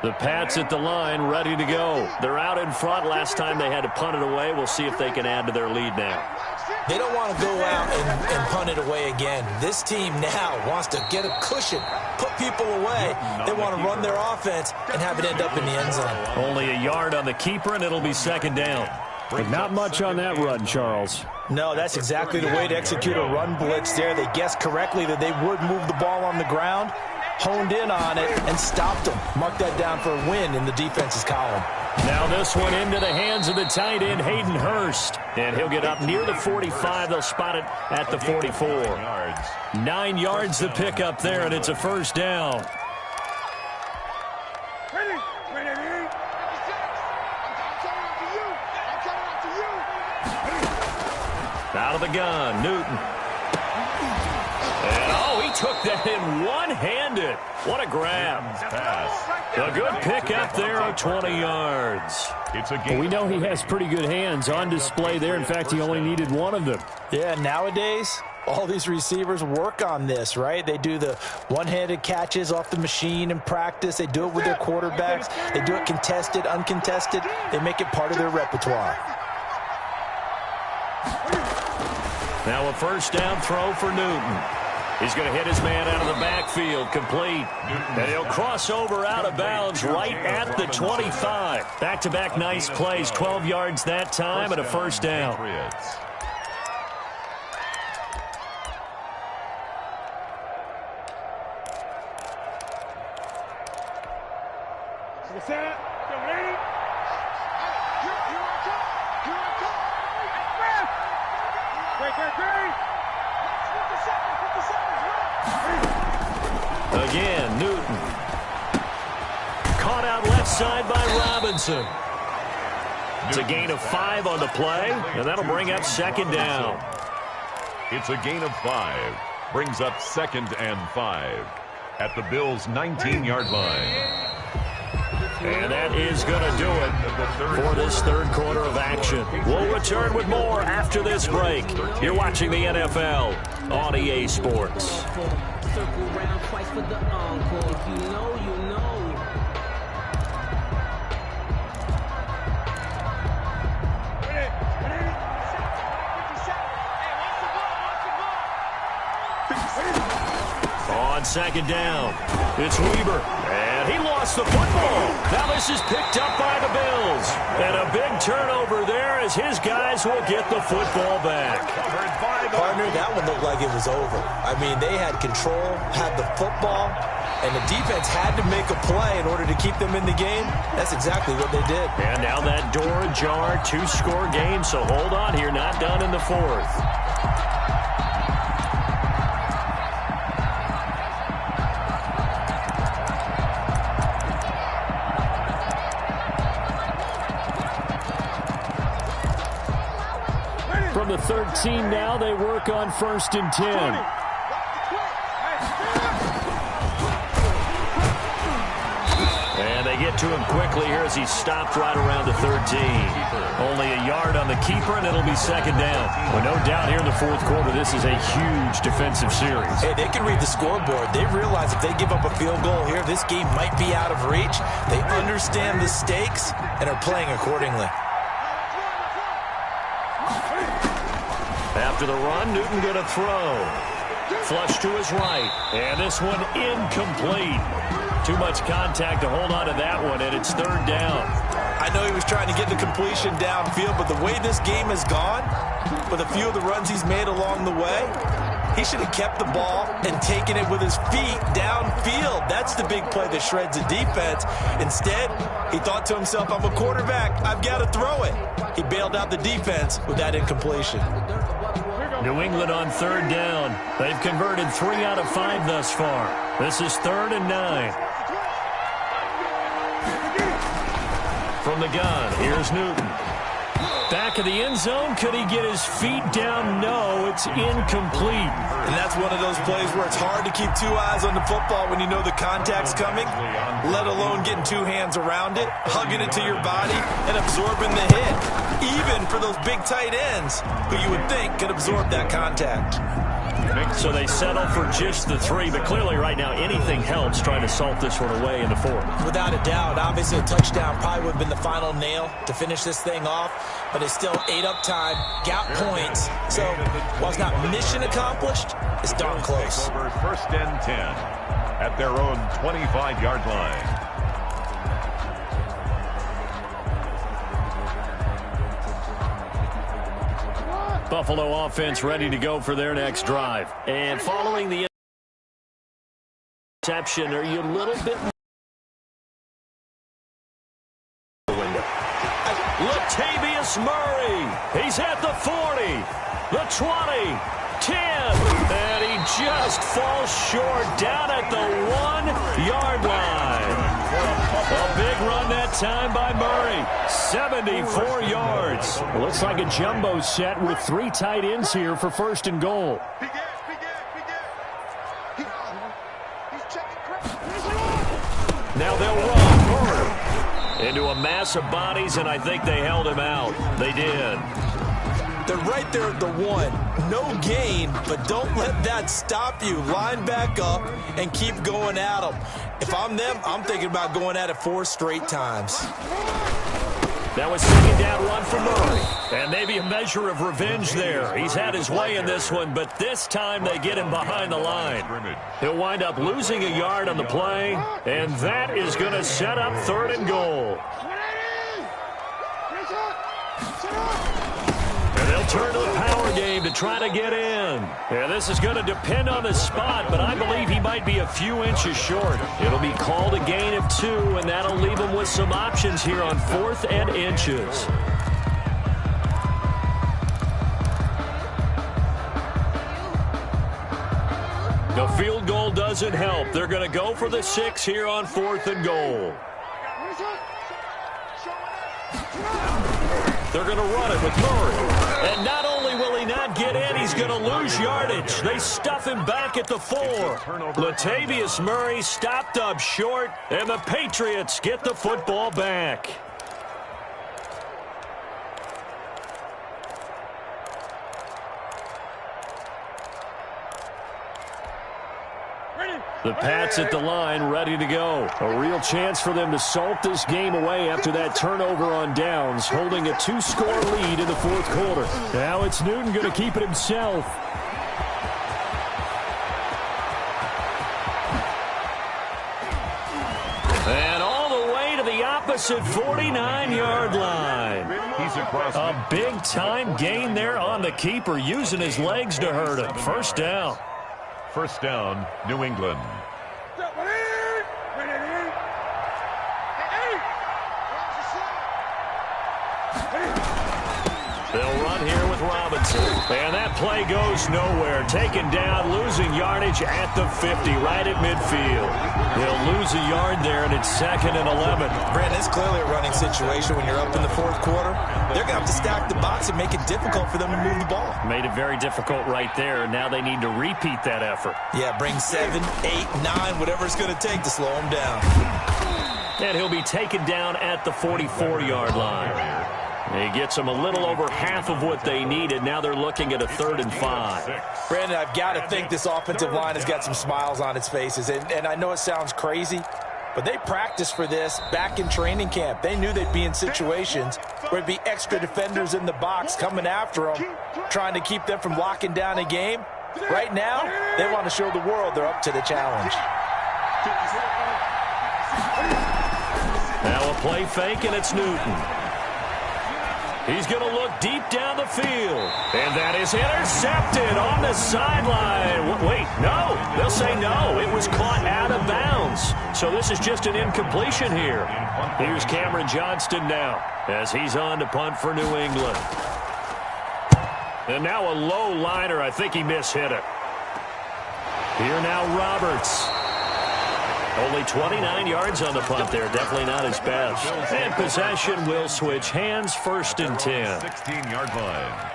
The Pats at the line, ready to go. They're out in front. Last time they had to punt it away. We'll see if they can add to their lead now.
They don't want to go out and punt it away again. This team now wants to get a cushion, put people away. They want to run their offense and have it end up in the end zone.
Only a yard on the keeper, and it'll be 2nd down.
But not much on that run, Charles.
No, that's exactly the way to execute a run blitz there. They guessed correctly that they would move the ball on the ground, honed in on it, and stopped them. Mark that down for a win in the defense's column.
Now this one into the hands of the tight end, Hayden Hurst. And he'll get up near the 45. They'll spot it at the 44. 9 yards the pick up there, and it's a 1st down. Out of the gun, Newton. And, oh, he took that in one-handed. What a grab. A good pick up there of 20 yards.
Well, we know he has pretty good hands on display there. In fact, he only needed one of them.
Yeah, nowadays, all these receivers work on this, right? They do the one-handed catches off the machine in practice. They do it with their quarterbacks. They do it contested, uncontested. They make it part of their repertoire.
Now a 1st down throw for Newton. He's going to hit his man out of the backfield, complete. And he'll cross over out of bounds right at the 25. Back-to-back nice plays, 12 yards that time and a 1st down. Again, Newton. Caught out left side by Robinson. It's a gain of 5 on the play, and that'll bring up second down.
It's a gain of 5. Brings up 2nd and 5 at the Bills' 19-yard line.
And that is going to do it for this third quarter of action. We'll return with more after this break. You're watching the NFL on EA Sports.
Circle round twice for the encore. If you know, you know.
On second down, it's Weber, and he lost the football. Now this is picked up by the Bills, and a big turnover there as his guys will get the football back.
Partner, that one looked like it was over. I mean, they had control, had the football, and the defense had to make a play in order to keep them in the game. That's exactly what they did.
And now that door ajar, 2-score game, so hold on here, not done in the fourth. From the 13 now, they work on 1st and 10. And they get to him quickly here as he stopped right around the 13. Only a yard on the keeper, and it'll be second down. Well, no doubt here in the fourth quarter, this is a huge defensive series.
Hey, they can read the scoreboard. They realize if they give up a field goal here, this game might be out of reach. They understand the stakes and are playing accordingly.
After the run, Newton going to throw. Flush to his right. And this one incomplete. Too much contact to hold on to that one, and it's third down.
I know he was trying to get the completion downfield, but the way this game has gone, with a few of the runs he's made along the way, he should have kept the ball and taken it with his feet downfield. That's the big play that shreds the defense. Instead, he thought to himself, I'm a quarterback. I've got to throw it. He bailed out the defense with that incompletion.
New England on third down. They've converted 3 out of 5 thus far. This is 3rd and 9. From the gun, here's Newton. Back of the end zone. Could he get his feet down? No, it's incomplete.
And that's one of those plays where it's hard to keep 2 eyes on the football when you know the contact's coming, let alone getting 2 hands around it, hugging it to your body, and absorbing the hit. Even for those big tight ends who you would think could absorb that contact.
So they settle for just the 3, but clearly right now anything helps trying to salt this one away in the fourth.
Without a doubt, obviously a touchdown probably would have been the final nail to finish this thing off, but it's still 8 up time, got points. So while it's not mission accomplished, it's darn close.
Over 1st and 10 at their own 25-yard line.
Buffalo offense ready to go for their next drive. And following the interception, are you a little bit more? Latavius Murray. He's at the 40, the 20, 10. And he just falls short down at the 1-yard line. A big run that time by Murray. 74 yards. It looks like a jumbo set with 3 tight ends here for 1st and goal. Now they'll run. Murray into a mass of bodies, and I think they held him out. They did.
They're right there at the 1. No gain, but don't let that stop you. Line back up and keep going at them. If I'm them, I'm thinking about going at it 4 straight times.
That was second down 1 for Murray. And maybe a measure of revenge there. He's had his way in this one, but this time they get him behind the line. He'll wind up losing a yard on the play, and that is going to set up 3rd and goal. And they'll turn to the power game to try to get in. Yeah, this is going to depend on the spot, but I believe he might be a few inches short. It'll be called a gain of 2, and that'll leave him with some options here on 4th and inches. The field goal doesn't help. They're going to go for the 6 here on 4th and goal.
They're going to run it with Murray. And not only will he not get in, he's going to lose yardage. They stuff him back at the 4. Latavius Murray stopped up short, and the Patriots get the football back. The Pats at the line, ready to go. A real chance for them to salt this game away after that turnover on downs, holding a 2-score lead in the 4th quarter. Now it's Newton going to keep it himself. And all the way to the opposite 49-yard line.
He's across.
A big-time gain there on the keeper, using his legs to hurt him. First down.
First down, New England.
They'll run here with Robinson. And that play goes nowhere. Taken down, losing yardage at the 50, right at midfield. They'll lose a yard there, and it's 2nd and 11.
Brandon, it's clearly a running situation when you're up in the 4th quarter. They're going to have to stack the box and make it difficult for them to move the ball.
Made it very difficult right there. Now they need to repeat that effort.
Yeah, bring 7, 8, 9, whatever it's going to take to slow them down.
And he'll be taken down at the 44-yard line. He gets them a little over half of what they needed. Now they're looking at a 3rd and 5.
Brandon, I've got to think this offensive line has got some smiles on its faces. And I know it sounds crazy, but they practiced for this back in training camp. They knew they'd be in situations where there'd be extra defenders in the box coming after them, trying to keep them from locking down a game. Right now, they want to show the world they're up to the challenge.
Now a play fake, and it's Newton. He's going to look deep down the field. And that is intercepted on the sideline. Wait, no. They'll say no. It was caught out of bounds. So this is just an incompletion here. Here's Cameron Johnston now as he's on to punt for New England. And now a low liner. I think he mishit it. Here now Roberts. Only 29 yards on the punt there. Definitely not his best. And possession will switch hands, 1st and 10.
16-yard line.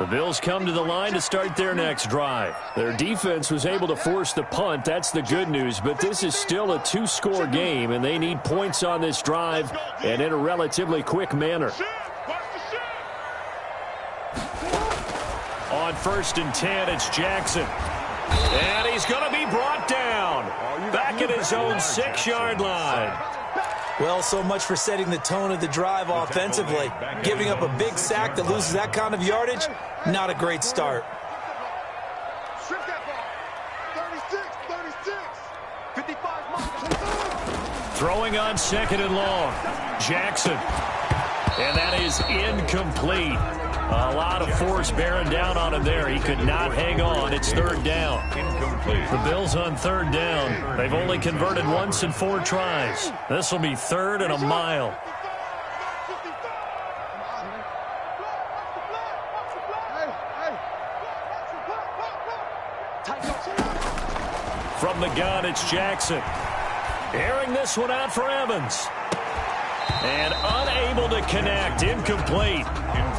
The Bills come to the line to start their next drive. Their defense was able to force the punt. That's the good news. But this is still a 2-score game, and they need points on this drive and in a relatively quick manner. On 1st and 10, it's Jackson. And he's going to be brought down back at his own 6-yard line.
Well, so much for setting the tone of the drive offensively. Giving up a big sack that loses that kind of yardage, not a great start.
Throwing on 2nd and long. Jackson. And that is incomplete. A lot of force bearing down on him there. He could not hang on. It's 3rd down.
Incomplete.
The Bills on 3rd down. They've only converted once in 4 tries. This will be 3rd and a mile. From the gun, it's Jackson. Airing this one out for Evans. And unable to connect. Incomplete.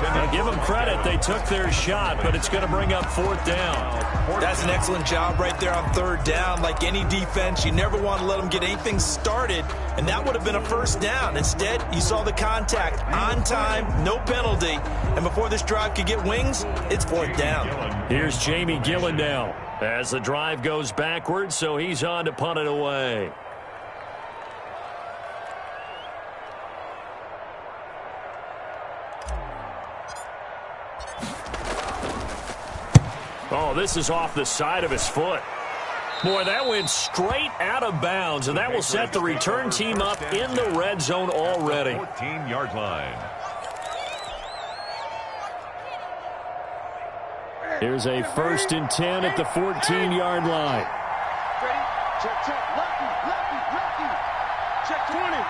Now give them credit. They took their shot, but it's going to bring up 4th down.
That's an excellent job right there on 3rd down. Like any defense, you never want to let them get anything started, and that would have been a 1st down. Instead, you saw the contact on time, no penalty, and before this drive could get wings, it's 4th down.
Here's Jamie Gillen now as the drive goes backwards, so he's on to punt it away. Oh, this is off the side of his foot. Boy, that went straight out of bounds, and that will set the return team up in the red zone already.
14-yard line.
Here's a 1st and 10 at the 14-yard line.
Ready? Check 10. Lefty. Check 20.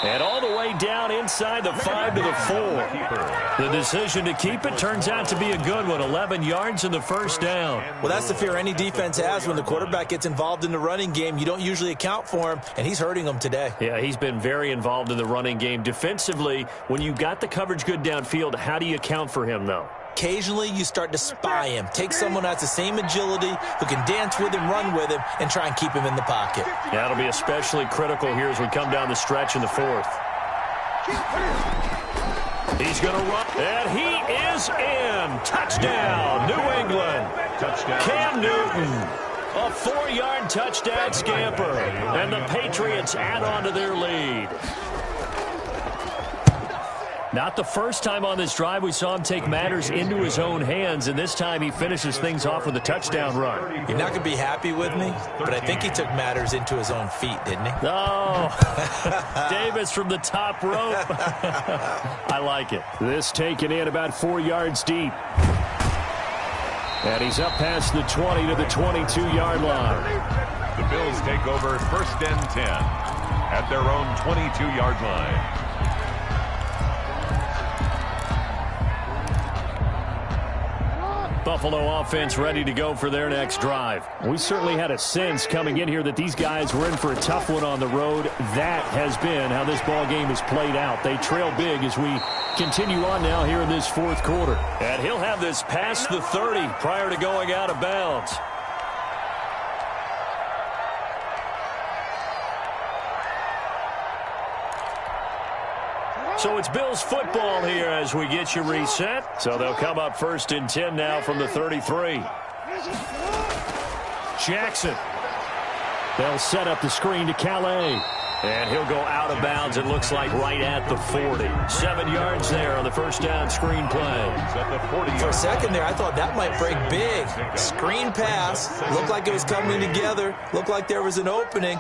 And all the way down inside the 5 to the 4. The decision to keep it turns out to be a good one. 11 yards in the first down.
Well, that's the fear any defense has when the quarterback gets involved in the running game. You don't usually account for him, and he's hurting them today.
Yeah, he's been very involved in the running game. Defensively, when you got the coverage good downfield, how do you account for him, though?
Occasionally, you start to spy him. Take someone who has the same agility, who can dance with him, run with him, and try and keep him in the pocket.
That'll be especially critical here as we come down the stretch in the 4th. He's going to run, and he is in. Touchdown, New England. Touchdown. Cam Newton, a 4-yard touchdown scamper, and the Patriots add on to their lead. Not the first time on this drive we saw him take matters into his own hands, and this time he finishes things off with a touchdown run.
You're not going to be happy with me, but I think he took matters into his own feet, didn't he?
Oh, Davis from the top rope. I like it. This taken in about 4 yards deep. And he's up past the 20 to the 22-yard line.
The Bills take over 1st and 10 at their own 22-yard line.
Buffalo offense ready to go for their next drive. We certainly had a sense coming in here that these guys were in for a tough one on the road. That has been how this ball game has played out. They trail big as we continue on now here in this 4th quarter. And he'll have this past the 30 prior to going out of bounds. So it's Bills football here as we get you reset. So they'll come up 1st and 10 now from the 33. Jackson. They'll set up the screen to Calais. And he'll go out of bounds, it looks like, right at the 40. 7 yards there on the first down screen play.
For a second there, I thought that might break big. Screen pass. Looked like it was coming together. Looked like there was an opening.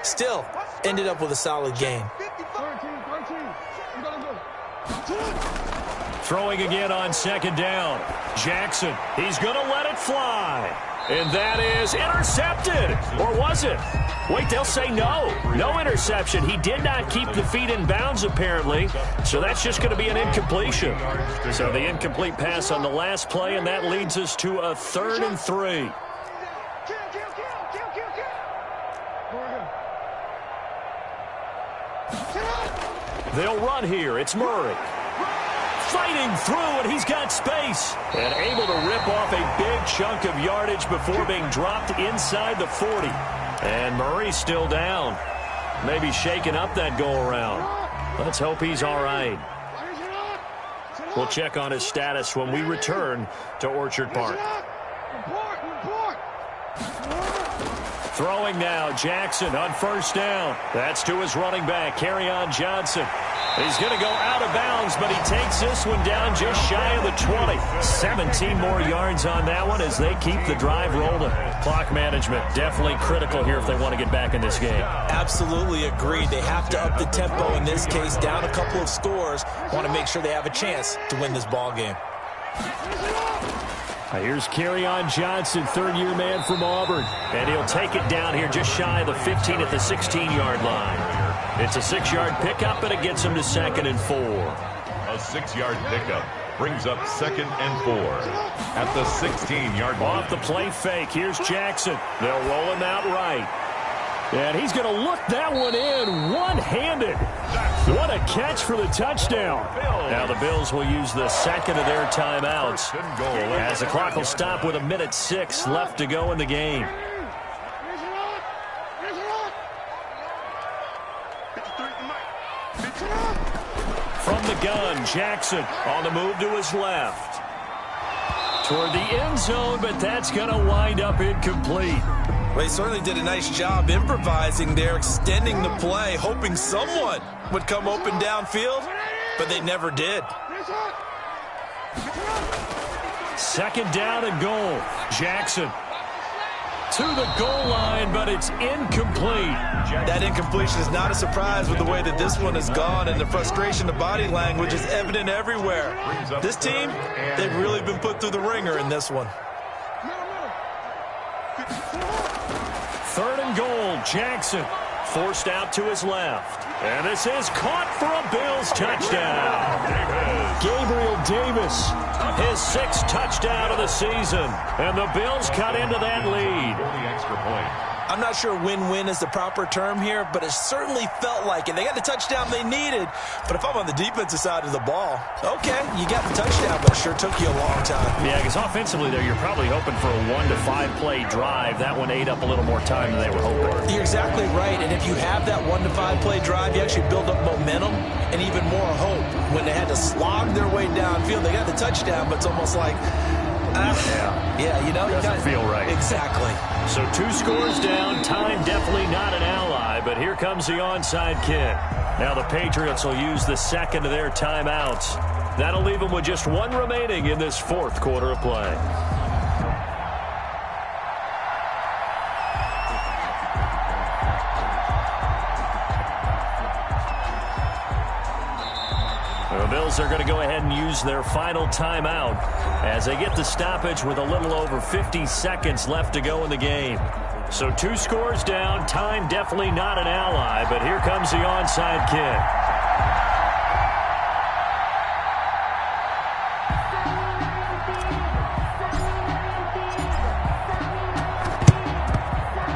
Still, ended up with a solid gain.
Throwing again on 2nd down. Jackson, he's going to let it fly. And that is intercepted. Or was it? Wait, they'll say no. No interception. He did not keep the feet in bounds, apparently. So that's just going to be an incompletion. So the incomplete pass on the last play, and that leads us to a 3rd and 3. They'll run here. It's Murray. Fighting through, and he's got space. And able to rip off a big chunk of yardage before being dropped inside the 40. And Murray's still down. Maybe shaking up that go-around. Let's hope he's all right. We'll check on his status when we return to Orchard Park. Throwing now, Jackson on 1st down. That's to his running back, Kerryon Johnson. He's going to go out of bounds, but he takes this one down just shy of the 20. 17 more yards on that one as they keep the drive rolling. Clock management definitely critical here if they want to get back in this game.
Absolutely agreed. They have to up the tempo in this case, down a couple of scores. Want to make sure they have a chance to win this ball game.
Here's Kerryon Johnson, 3rd-year man from Auburn. And he'll take it down here just shy of the 15 at the 16-yard line. It's a 6-yard pickup, and it gets him to 2nd and 4.
A 6-yard pickup brings up 2nd and 4 at the 16-yard line.
Off the play fake, here's Jackson. They'll roll him out right. And he's going to look that one in one-handed. What a catch for the touchdown. Now the Bills will use the 2nd of their timeouts as the clock will stop with 1:06 left to go in the game. From the gun, Jackson on the move to his left. Toward the end zone, but that's going to wind up incomplete.
Well, he certainly did a nice job improvising there, extending the play, hoping someone would come open downfield, but they never did.
2nd down and goal. Jackson to the goal line, but it's incomplete.
That incompletion is not a surprise with the way that this one has gone, and the frustration of body language is evident everywhere. This team, they've really been put through the ringer in this one.
3rd and goal. Jackson forced out to his left. And this is caught for a Bills touchdown. Gabriel Davis, his 6th touchdown of the season. And the Bills cut into that lead.
The extra point.
I'm not sure win-win is the proper term here, but it certainly felt like it. They got the touchdown they needed, but if I'm on the defensive side of the ball, okay, you got the touchdown, but it sure took you a long time.
Yeah, because offensively there, you're probably hoping for a 1 to 5 play drive. That one ate up a little more time than they were hoping.
You're exactly right, and if you have that 1 to 5 play drive, you actually build up momentum and even more hope. When they had to slog their way downfield, they got the touchdown, but it's almost like, yeah, you know,
doesn't feel right.
Exactly.
So 2 scores down. Time definitely not an ally, but here comes the onside kick. Now the Patriots will use the second of their timeouts. That'll leave them with just 1 remaining in this 4th quarter of play. The Bills are going to go ahead and use their final timeout as they get the stoppage with a little over 50 seconds left to go in the game. So 2 scores down. Time definitely not an ally, but here comes the onside kick.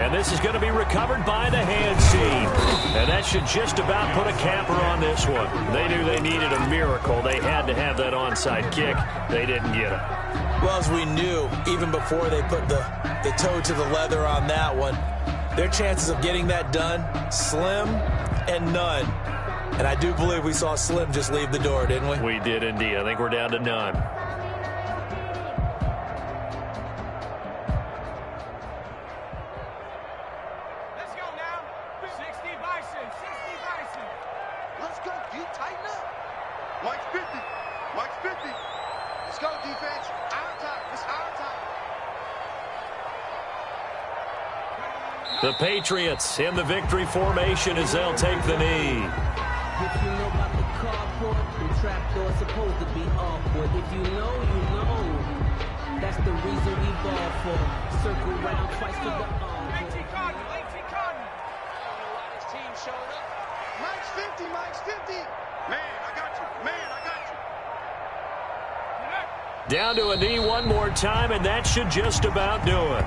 And this is going to be recovered by the hands team. And that should just about put a capper on this one. They knew they needed a miracle. They had to have that onside kick. They didn't get it.
Well, as we knew, even before they put the toe to the leather on that one, their chances of getting that done, slim and none. And I do believe we saw Slim just leave the door, didn't we?
We did indeed. I think we're down to none. The Patriots in the victory formation as they'll take the knee.
If you know about the carport, the trapdoor supposed to be awkward. If you know, you know. That's the reason we ball for. Circle round twice for the encore.
18 Cotton, 18 Cotton. His team showed up. Mike's 50, Mike's 50. Man, I got you. Man, I got you.
Down to a knee one more time, and that should just about do it.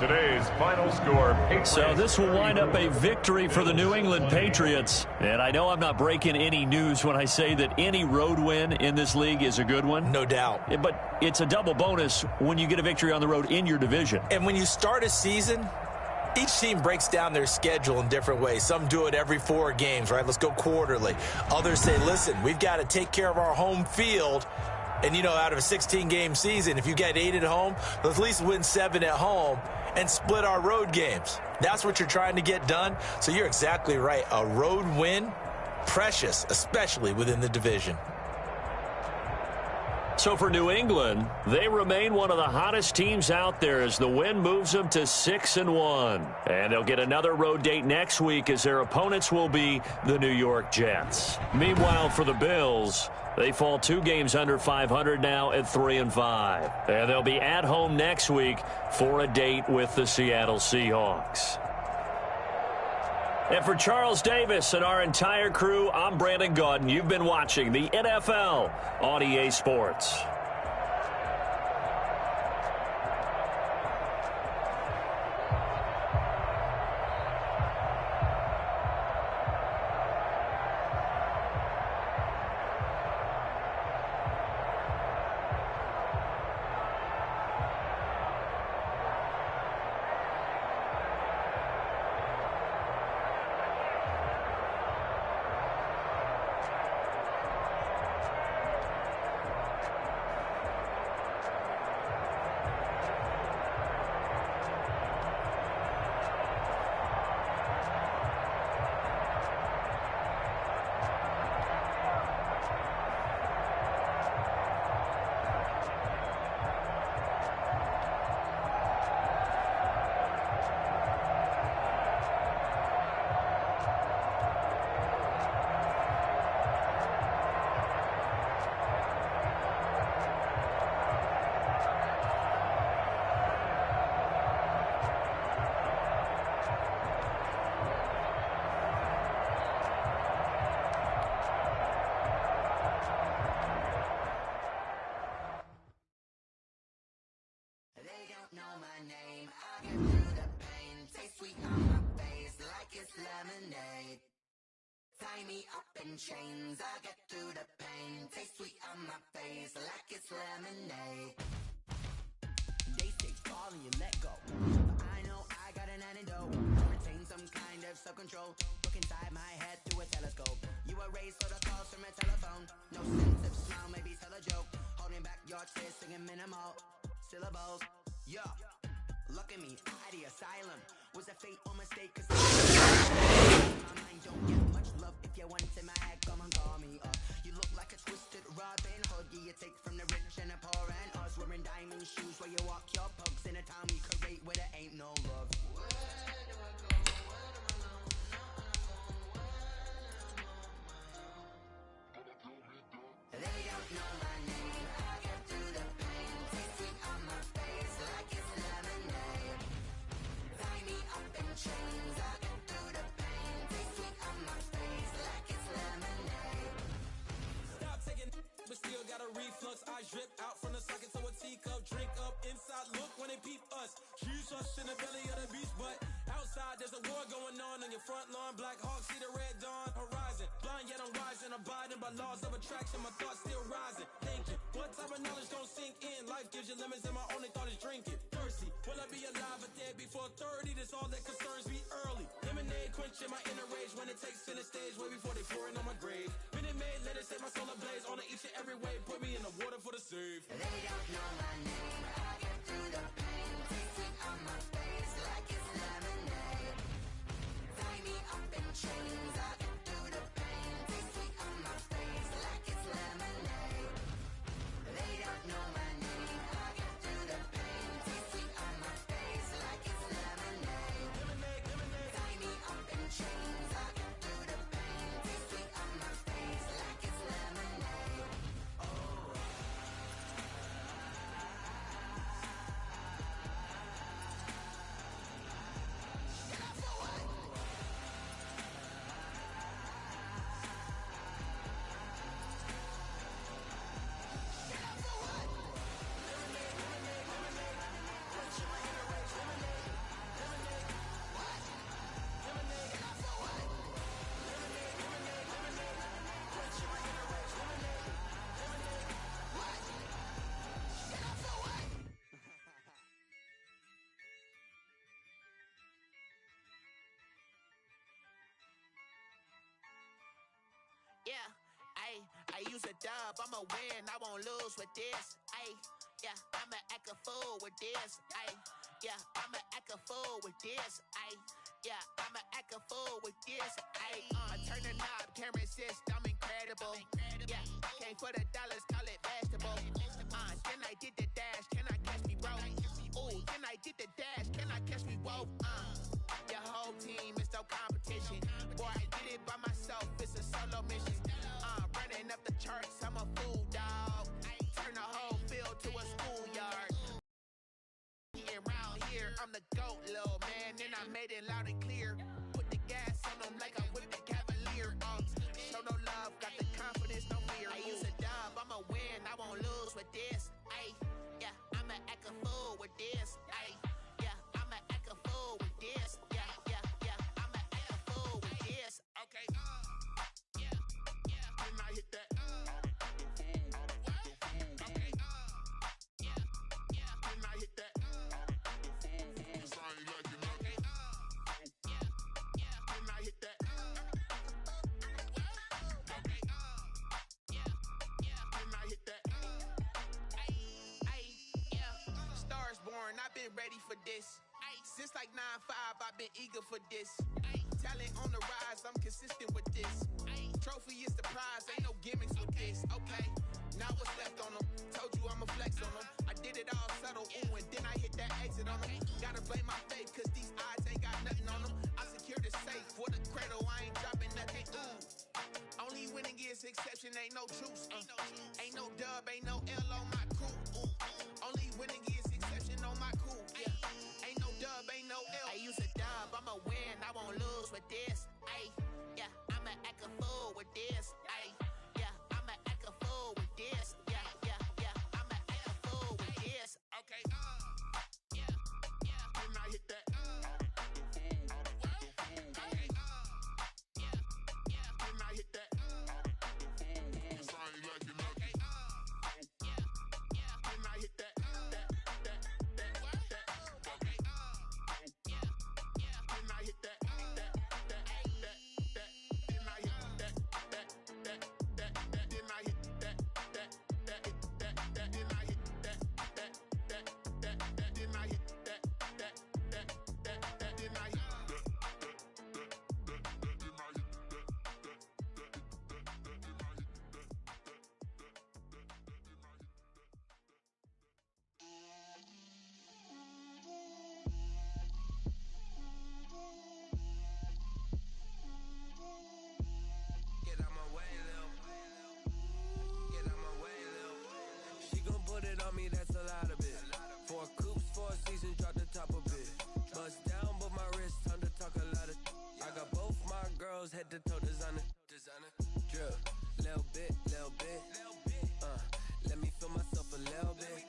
Today's final score.
So this will wind up a victory for the New England Patriots. And I know I'm not breaking any news when I say that any road win in this league is a good one.
No doubt.
But it's a double bonus when you get a victory on the road in your division.
And when you start a season, each team breaks down their schedule in different ways. Some do it every 4 games, right? Let's go quarterly. Others say, listen, we've got to take care of our home field. And, you know, out of a 16-game season, if you get 8 at home, let's at least win 7 at home and split our road games. That's what you're trying to get done. So you're exactly right. A road win, precious, especially within the division.
So for New England, they remain one of the hottest teams out there as the win moves them to 6-1. And they'll get another road date next week as their opponents will be the New York Jets. Meanwhile, for the Bills, they fall 2 games under 500 now at 3-5. And they'll be at home next week for a date with the Seattle Seahawks. And for Charles Davis and our entire crew, I'm Brandon Gaudin. You've been watching the NFL on EA Sports.
Tie me up in chains, I get through the pain. Taste sweet on my face like it's lemonade. They say fall and you let go, but I know I got an antidote. Retain some kind of self-control. Look inside my head through a telescope. You were raised for the calls from a telephone. No sense of smile, maybe tell a joke. Holding back your tears, singing minimal syllables. Yeah, look at me, out of the asylum. Was a fate or mistake? Cause my mind don't get much love. If you want in my head, come and call me up. You look like a twisted Robin Hood. Yeah, you take from the rich and the poor and us. Wearing diamond shoes where you walk your pugs in a town we create where there ain't no love. Where do I go? Where do I know? They don't know my name. I get through the pain. Taste sweet on my face like it's lemonade. Tie me up in chains. I get through the pain. Taste sweet on my face like it's lemonade.
Stop taking, but still got a reflux. I drip out from the socket to a teacup. Drink up inside. Look when they peep us. Choose us in the belly of the beast, but outside there's a war going on your front lawn. Black Hawk, see the red dawn horizon. Blind yet I'm rising, abiding by laws of attraction. My thoughts still rising, thinking what type of knowledge gon' sink in? Life gives you lemons and my only thought is drinking. Thirsty, will I be alive or dead before 30? That's all that concerns me early. Lemonade quenching my inner rage when it takes center stage way before they pouring on my grave. Minute Maid, let it set my soul ablaze on each and every way. Put me in the water for the save.
They don't know my name. I get through the pain. Taste sweet on my face like it's lemonade. Tie me up in chains. I get through the pain. Taste sweet on my face like it's lemonade. They don't know my name. I get through the pain. Taste sweet on my face like it's lemonade. Tie me up in chains. I get through the pain. Taste sweet on my face like it's lemonade. Oh.
Yeah, I use a dub, I'ma win, I won't lose with this. Yeah, I'ma act a fool with this. Yeah, I'ma act a fool with this. Yeah, I'ma act a fool with this. I turn the knob, camera assist, I'm incredible. Yeah, came for the dollars, call it vegetable. Then I did the dash, can I catch me, bro? Ooh, then I did the dash, can I catch me, whoa? Your whole team is no competition. Boy, I did it by myself, it's a solo mission. Running up the charts, I'm a fool, dog. Turn the whole field to a schoolyard. Around here, I'm the GOAT, little man, and I made it loud and clear. Put the gas on them like I'm with the Cavalier. Show no love, got the confidence, no fear. I use a dub, I'ma win, I won't lose with this. Yeah, I'ma act a fool with this. Yeah, I'ma act a fool with this. Yeah, I'ma act a fool with this. Okay, yeah, when I hit that. Okay, yeah, when I hit that. I've been ready for this. Since like 9-5, I've been eager for this. Talent on the rise, I'm consistent with this. Trophy is the prize, ain't no gimmicks with this. Okay, now what's left on them? Told you I'ma flex on them. I did it all subtle, ooh, and then I hit that exit on them. Gotta blame my faith, cause these eyes ain't got nothing on them. I secured the safe for the cradle, I ain't dropping nothing, ooh. Only winning is exception, ain't no truce. Ain't no dub, ain't no L on my crew. Only winning is exception on my crew. Yeah, ain't no dub, ain't no L. I use a dub, I'ma win, I won't lose with this. Yeah, I'ma act a fool with this. Yeah, I'ma act a fool with this. Yeah, I'ma act a fool with this. Okay, yeah, when I hit that. Okay, yeah, when I hit
me, that's a lot of it. 4 coops, 4 seasons, drop the top a bit. Bust down, but my wrist, time to talk a lot of. I got both my girls head to toe designer. Drip, little bit, little bit. Let me feel myself a little bit.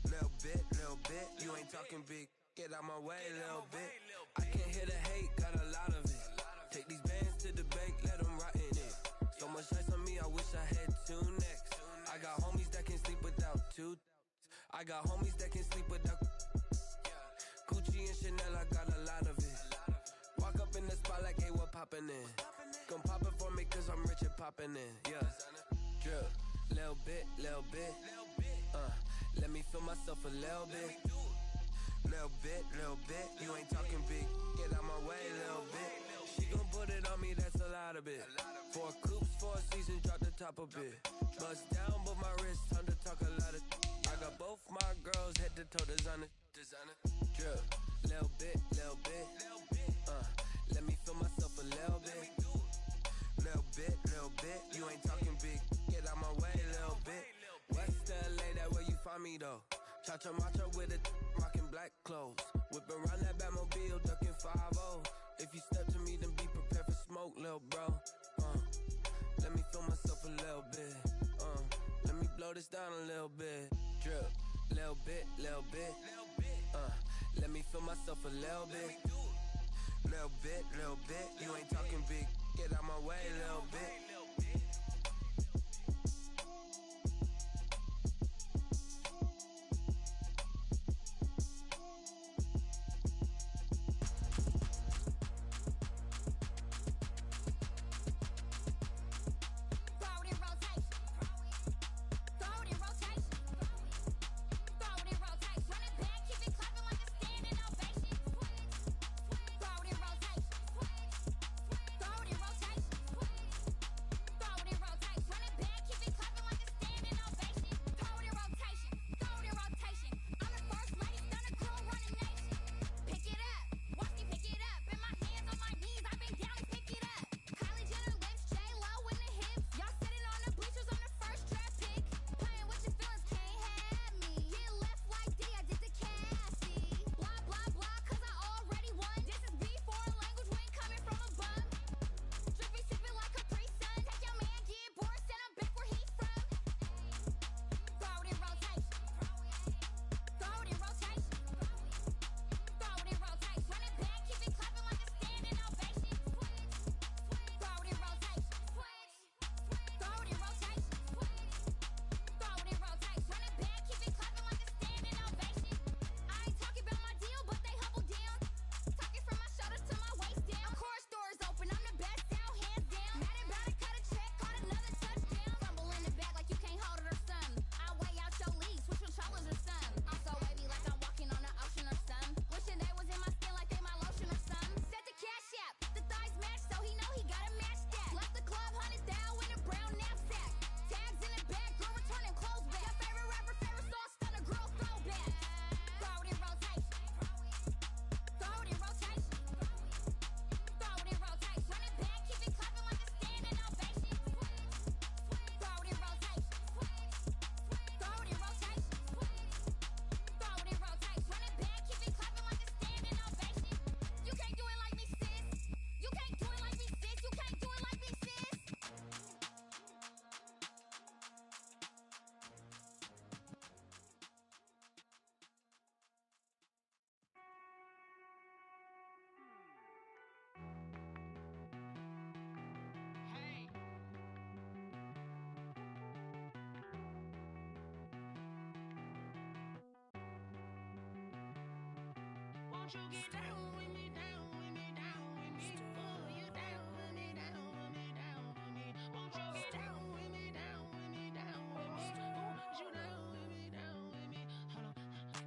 Little bit. You ain't talking big. Get out my way, little bit. I can't hear the hate, got a lot of it. Take these bands to the bank, let them rot in it. So much ice on me, I wish I had 2 necks. I got homies that can sleep without 2. I got homies that can sleep without. Gucci and Chanel, I got a lot of it. Walk up in the spot like, hey, what poppin' in? Come pop it for me, cause I'm rich and poppin' in. Yeah. Drip, little bit. Let me feel myself a little bit. Little bit. You ain't talking big. Get out my way, little bit. She gon' put it on me, that's a lot of it. 4 coops, 4 seasons, drop the top a bit. Bust down, but my wrist, time to talk a lot of. I got both my girls head to toe designer. Drip, little bit. Let me feel myself a little bit. Little bit. You ain't talking big. Get out my way, little bit. West LA, that where you find me though. Cha-cha macha with it, rockin' black clothes. Whip around that Batmobile, duckin' 5-0. If you step to me, then be prepared for smoke, lil' bro. Let me feel myself a little bit. Let me blow this down a little bit. Drip, little bit. Let me feel myself a little bit. Little bit. You ain't talking big. Get out my way, little bit.
Won't you get down with me, down with me, down with me? Oh, you down with me, down with me, down with me. Won't you get down with me, down with me, down with me? Oh, you down with me, down with me? Hold on.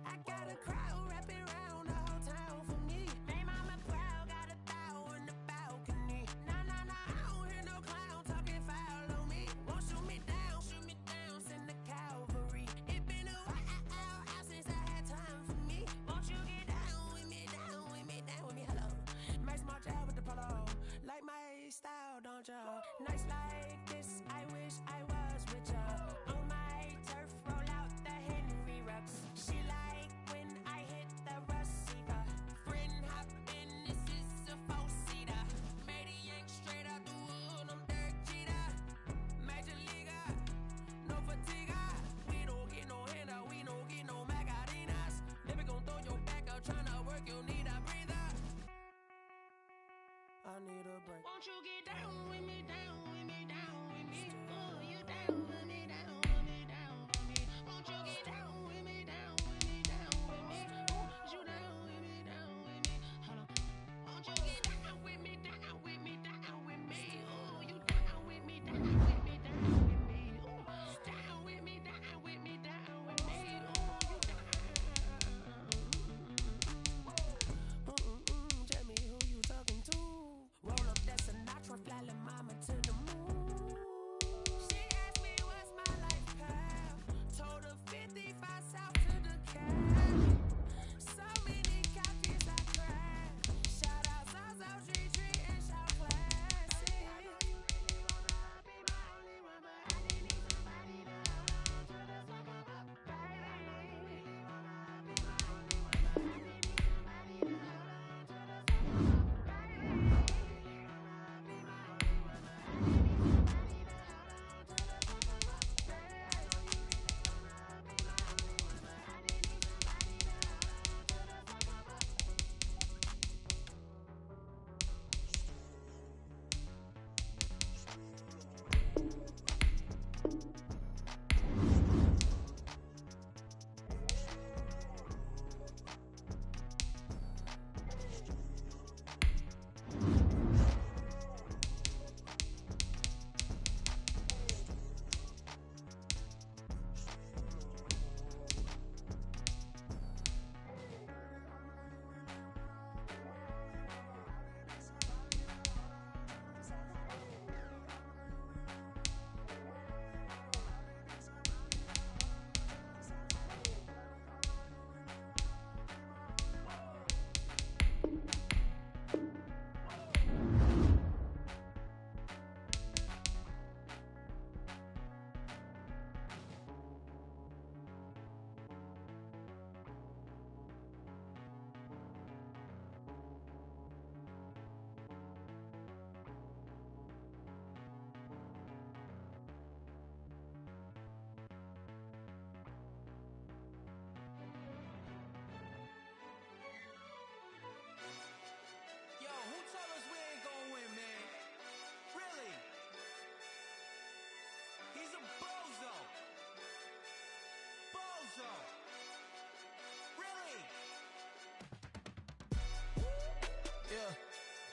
I got a crowd wrapping around the whole town for me. They mama proud, got 1,000 in the balcony. Nah, I don't hear no clown talking foul on me. Won't shoot me down, send the cavalry. It been a while since I had time for me. Won't you get down with me, down with me,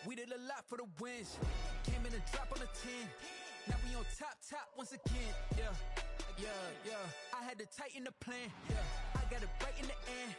We did a lot for the wins. Came in and drop on a 10. Now we on top once again. Yeah. I had to tighten the plan. Yeah. I got it right in the end.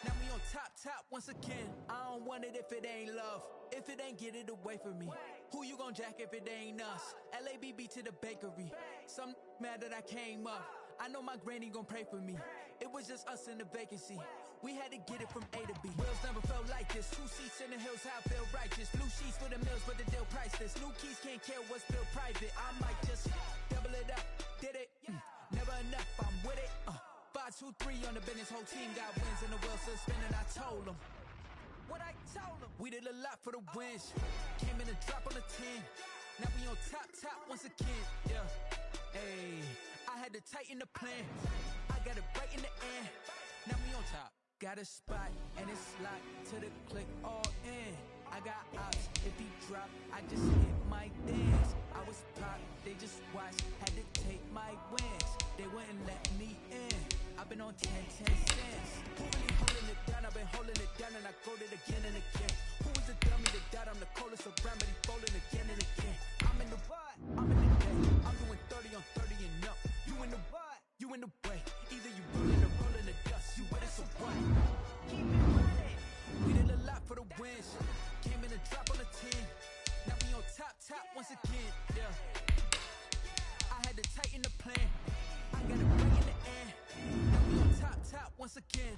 Now we on top once again. I don't want it if it ain't love. If it ain't, get it away from me. Who you gon' jack if it ain't us? LABB to the bakery. Some mad that I came up. I know my granny gon' pray for me. It was just us in the vacancy. We had to get it from A to B. Wheels never felt like this. 2 seats in the hills, how I feel righteous. Blue sheets for the mills, but the deal priceless. New keys can't care what's still private. I might just double it up. Did it? Never enough, I'm with it. 5, 2, 3 on the business. Whole team got wins and the wheels still spinning. I told them what I told them. We did a lot for the wins. Came in and drop on the 10. Now we on top once again. Yeah. Hey, I had to tighten the plan. I got it right in the end. Now we on top. Got a spot and it's locked to the click all in. I got ops, if he drop, I just hit my dance. I was pop, they just watched, had to take my wins. They wouldn't let me in. I've been on 10 cents. Who really holding it down? I've been holding it down and I go it again and again. Who was the dummy that died? I'm the coldest around, but he folding again and again. I'm in the what? I'm in the day. I'm doing 30 on 30 and up. You in the what? You in the way. Either you rolling or rolling the dust. You with it, so what? Keep it running. We did a lot for the wins. Came in and drop on the 10. Now we on top once again. Yeah. I had to tighten the plan. I got it right in the end. Now we on top once again.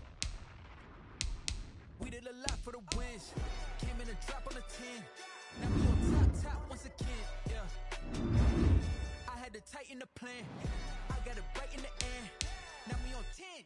We did a lot for the wins. Came in and drop on the 10. Now we on top once again. Yeah. I had to tighten the plan. I got it right in the end. Now we on 10.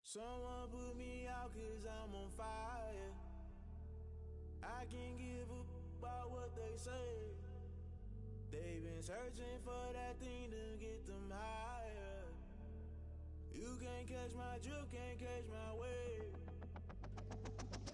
Someone put me out 'cause I'm on fire. I can't give a about what they say. They've been searching for that thing to get them higher. You can't catch my drift, can't catch my wave.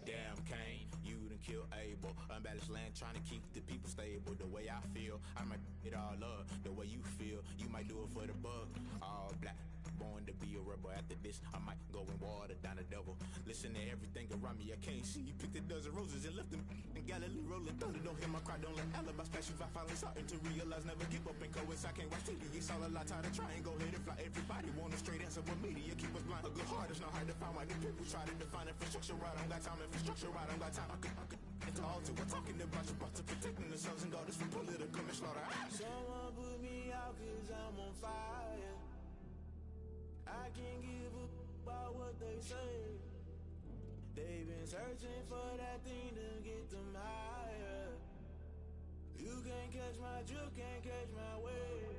Damn Kane, you done killed Abel. Unbalanced land trying to keep the people stable. The way I feel, I might it all up. The way you feel, you might do it for the bug. All black, born to be a rebel. After this, I might go and water down the devil. Listen to everything around me, I can't see. You picked a dozen roses and left them in Galilee rolling thunder. Don't hear my cry, don't let alibis pass you. I finally starting to realize, never give up and coast. I can't watch TV, it's all a lot, tired of trying. Go ahead and fly. Everybody want a straight answer, but media keep us blind. A good heart is not hard to find. Why do people try to define infrastructure right? I don't got time, infrastructure right, I don't got time. I could into all to we're talking about your to protecting the sons and daughters from political slaughter.
Someone put me out 'cause I'm on fire. I can't give a about what they say. They've been searching for that thing to get them higher. You can't catch my drift, can't catch my wave.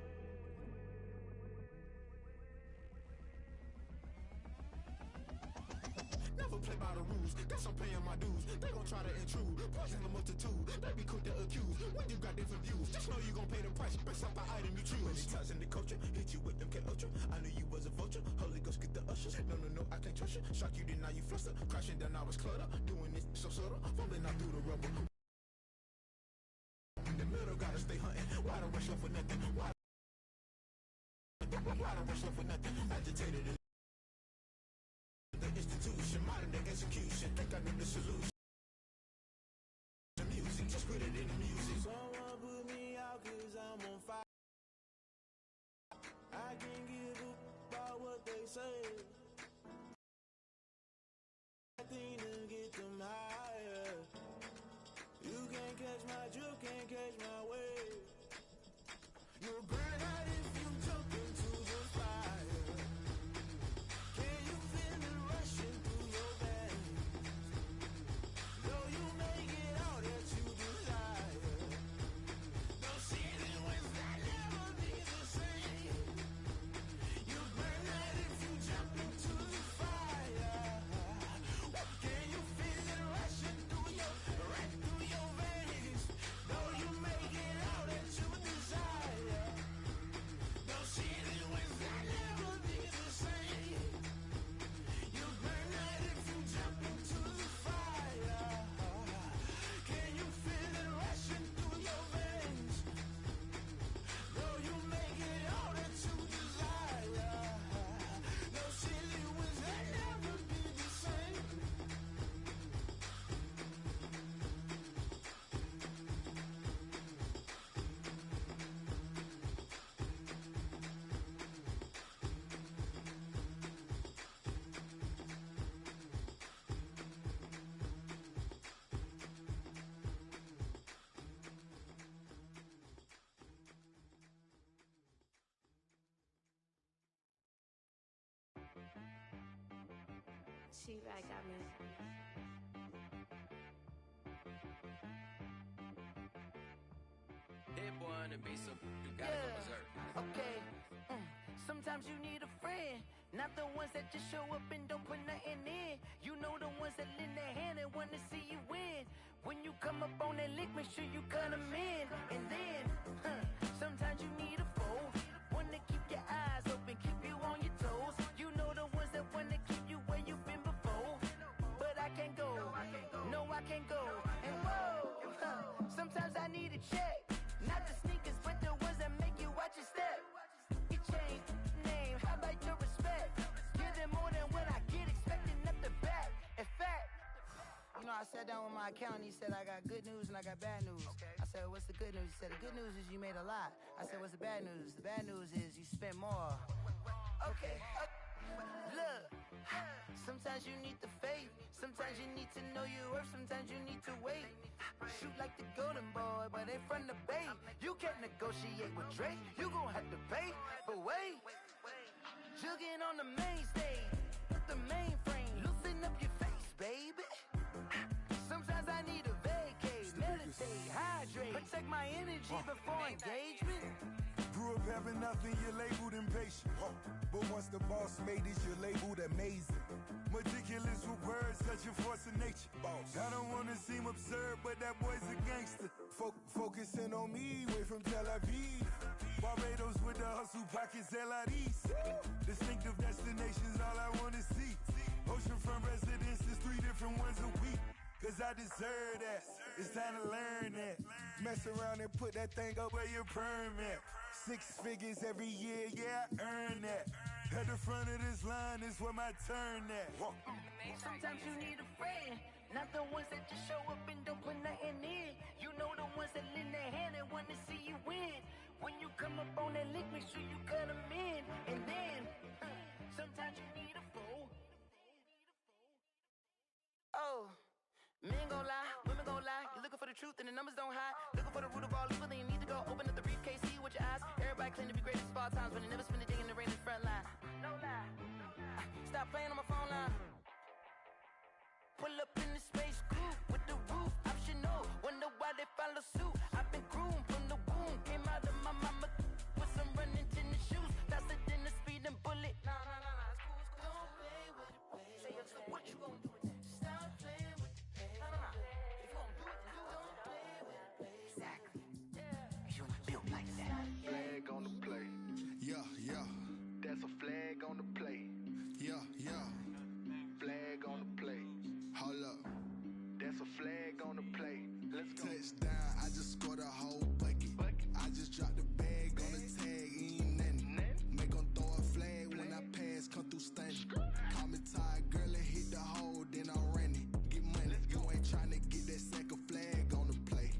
Never play by the rules, guess I'm paying my dues. They gon' try to intrude, poison the multitude. They be quick to accuse, when you got different views. Just know you gon' pay the price, based off the item you choose. Many times in the culture, hit you with MK Ultra. I knew you was a vulture, Holy Ghost get the ushers. No, I can't trust you. Shock you, then now you fluster. Crashing down, I was clutter. Doing this so subtle, fumbling out through the rubble. In the middle, gotta stay hunting. Why the rush left for nothing? Why the rush left for nothing? Agitated the institution, modern day execution. Think I know the solution. The music, just put it in the music.
Someone put me out 'cause I'm on fire. I can't give a about what they say. That thing to get them higher. You can't catch my drift, can't catch my wave. You'll burn out if you jump into the fire. Can you feel it rushing through your veins? Though you may get all that you desire. No ceiling wins that never be the same. You burn out if you jump into the fire. Can you feel it rushing through your veins? Though you may get all that you desire. No ceiling wins that never be the same. You burn out if you jump into the fire. Can you feel it rushing through your veins? Though you may get all that you desire. No ceiling wins that never be the same.
She right got me.
That boy on the beat, so you gotta go berserk.
Okay. Sometimes you need a friend, not the ones that just show up and don't put nothing in. You know the ones that lend their hand and want to see you win. When you come up on that lick, make sure you cut them in. And then, sometimes you need a foe, one to keep your eyes open, keep you on your toes. You know the ones that want to keep you where you've been before. But I can't go, no I can't go. And whoa, sometimes I need a check. Not the sneakers, but the ones that make you watch your step. You change name, how about your respect? Give them more than what I get, expecting at the back. In fact, you know, I sat down with my accountant, he said I got good news and I got bad news. I said, what's the good news? He said, the good news is you made a lot. I said, what's the bad news? The bad news is you spent more. Okay, look, sometimes you need the faith, sometimes you need to know your worth, sometimes you need to wait. Shoot like the golden boy, but they from the Bay. You can't negotiate with Drake, you gon' have to pay. But wait, jugging on the main stage, with the mainframe, loosen up your face, baby. Sometimes I need a vacate, meditate, hydrate, protect my energy before engagement.
Grew up having nothing, you're labeled impatient. But once the boss made it, you labeled amazing. Meticulous with words, such a force of nature. Boss. I don't wanna seem absurd, but that boy's a gangster. Focusing on me, way from Tel Aviv. Barbados with the hustle, pockets LIDs. Distinctive destinations, all I wanna see. Oceanfront residences, 3 different ones a week. Cause I deserve that, it's time to learn that. Mess around and put that thing up where your permit. 6 figures every year, yeah, I earn that. At the front of this line is where my turn at.
Sometimes you need a friend, not the ones that just show up and don't put nothing in. You know the ones that lend their hand and want to see you win. When you come up on that lick, make sure you cut them in. And then, sometimes you need a fool. Oh. Men gon' lie, women gon' lie. You're looking for the truth and the numbers don't hide. Looking for the root of all evil, then you need to go open up the briefcase, see with your eyes. Everybody claim to be great at small times, but they never spend a day in the rain in the front line. No lie. Stop playing on my phone line. Pull up in the space coupe with the roof optional. Wonder why they follow suit. I've been groomed from the womb. Came out of my mama with some running tennis shoes. Faster than a speeding bullet. Nah, it's cool. Don't play with it, baby. Say it, so what you gon' do with that? Stop playing with it. If you gon' do it, then don't play with it, baby. Exactly. You built like that.
Flag on the play.
Yeah.
That's a flag on the play.
Yeah.
Flag on the play.
Hold up.
That's a flag on the play. Let's go.
Touchdown, I just scored a whole bucket. I just dropped the bag on the tag, ain't nothing. Make 'em throw a flag when I pass, come through stunning. Call me tired, girl, and hit the hole, then I'm running. Get money, you ain't tryna get that second flag on the play.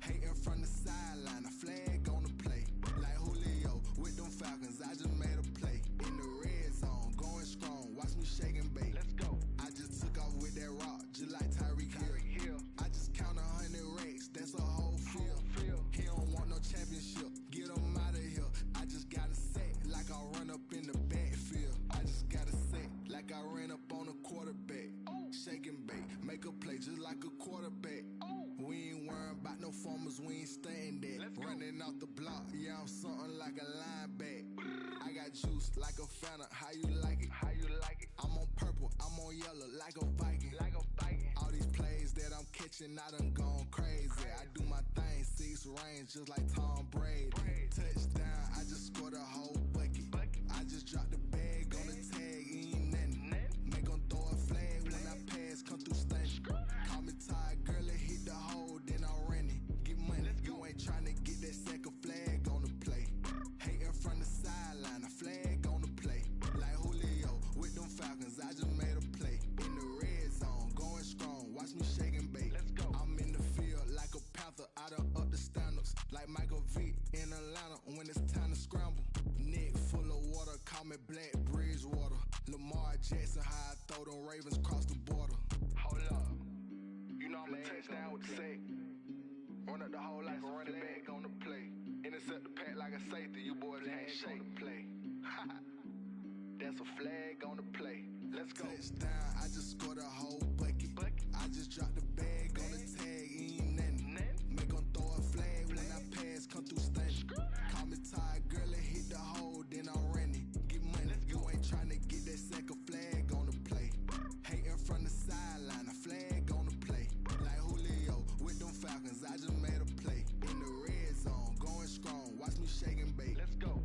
Hating from the sideline, a flag on the play. Like Julio with them Falcons, I just made a play. In the red zone, going strong, watch me shake and bake.
Let's go.
I just took off with that rock, just like Tyreek Hill. I just count 100 racks, that's a whole field. He don't want no championship, get him out of here. I just got a set, like I run up in the backfield. I just got a set, like I ran up on a quarterback. Shake and bake, make a play just like a quarterback. We ain't worrying about no formers, we ain't staying there. Running off the block, yeah, I'm something like a lineback. I got juice like a Fanta, how you like it? I'm on purple, I'm on yellow, like a Viking. All these plays that I'm catching, I done gone crazy. I do my thing, 6 range, just like Tom Brady. Touchdown, I just scored a whole bucket. I just dropped the bag on the tag, ain't nothing. Make 'em throw a flag when I pass, come through stunning. Call me tired, girl, and hit the hole, then I'm running. Get money, you ain't tryna get that second flag on the play. Hating from the sideline, a flag on the play. Like Julio with them Falcons, I just made a play. In the red zone, going strong, watch me shake and bake. I'm in the field like a panther, I done up the standards. Like Michael Vick in Atlanta when it's time to scramble. Neck full of water, call me Black Bridgewater. Lamar Jackson, how I throw them Ravens cross the border.
Hold up. You know I'm a touchdown with the sack. Run up the whole like a running back on the play. Intercept the pack like a safety. You boys ain't shake the play. That's a flag on the play. Let's go.
Touchdown, I just scored a whole bucket. I just dropped the bag on the tag, ain't nothing. Make 'em throw a flag when I pass, come through stunning. Call me tired, girl, and hit the hole, then I'm running. Get money, you ain't tryna get that second flag on the play. Hating from the sideline, a flag on the play. Like Julio with them Falcons, I just made a play. In the red zone, going strong, watch me shake and bake.
Let's go.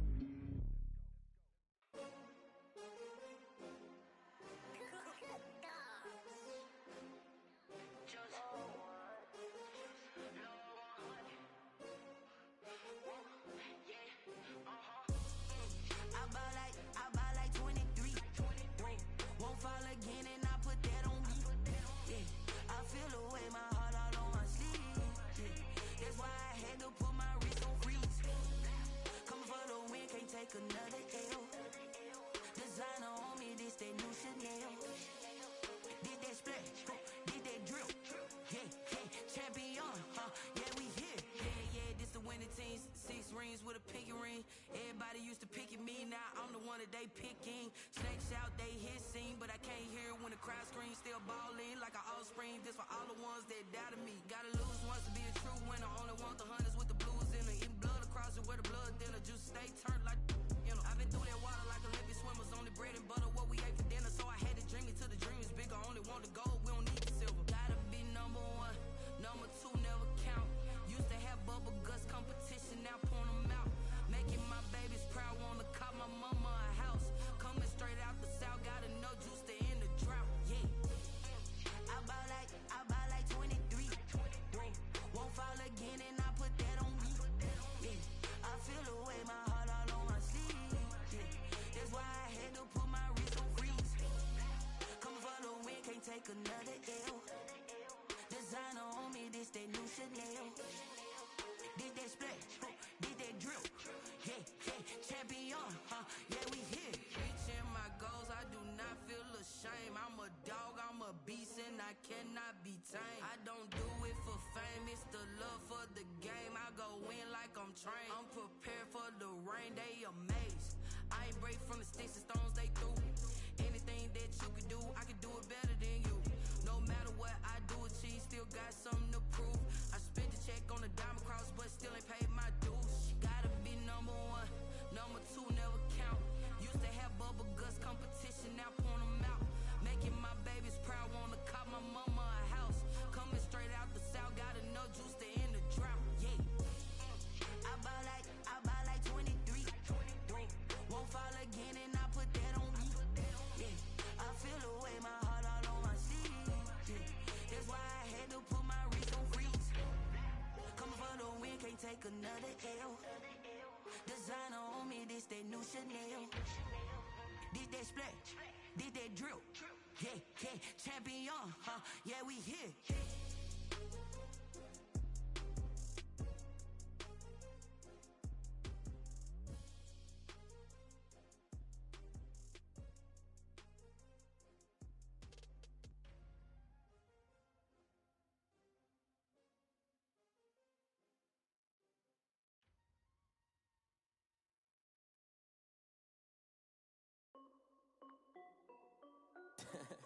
I buy like 23. Won't fall again and I put that on me. Yeah, I feel the way, my heart all on my sleeve. Yeah, that's why I had to put my wrist on freeze. Coming for the win, can't take another L. Designer on me, this that new Chanel. Did that splash, did that drill. Yeah, champion, yeah, we here. Yeah, this the winning team. 6 rings with a pinky ring. Everybody used to pick at me, now I'm the one that they picking. Snakes out, they hit scene, but I can't hear when the crowd screams. Still balling like an offspring. This for all the ones that doubted me. Gotta lose once to be a true winner. Only want the hunters with the blues in it. Eating blood across it where the blood thinner. Juice stay turned like, you know. I've been through that water like Olympic swimmers. Only
take another L. Designer on me, this they new Chanel. Did they split? Did they drill? Yeah, yeah, champion, yeah, we here.
Reaching my goals, I do not feel ashamed. I'm a dog, I'm a beast, and I cannot be tamed. I don't do it for fame, it's the love for the game. I go in like I'm trained. I'm prepared for the rain, they amazed. I ain't break from the sticks and stones they threw. Anything that you can do, I can do it better than you. No matter what I do, achieve, still got something to prove. I spent the check on the diamond cross, but still ain't paid my dues. Gotta be number one, number two never count. Used to have bubble guts competition, now point them out. Making my babies proud, wanna cop my mama a house. Coming straight out the south, got enough juice to end the drought. Yeah. I buy like 23. Won't fall again, and I put that on me. Yeah. I feel the way, my heart all on my sleeve. Yeah. That's why I had to put my wrist on freeze. Coming for the win, can't take another L. Designer on me, this they new Chanel. Did they split? Did they drill? Yeah, yeah, champion, yeah, we here.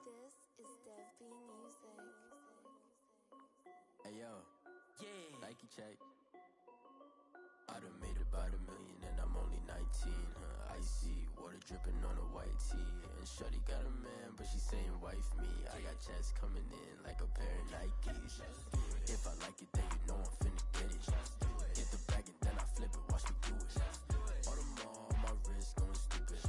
This is Dev B Music.
Hey yo,
yeah,
Nike check. I done made about $1 million and I'm only 19. Icy water dripping on a white tee. And shorty got a man, but she saying wife me. I got checks coming in like a pair of Nikes. If I like it, then you know I'm finna get it. Get the bag and then I flip it, watch me do it. All them on my wrist going stupid.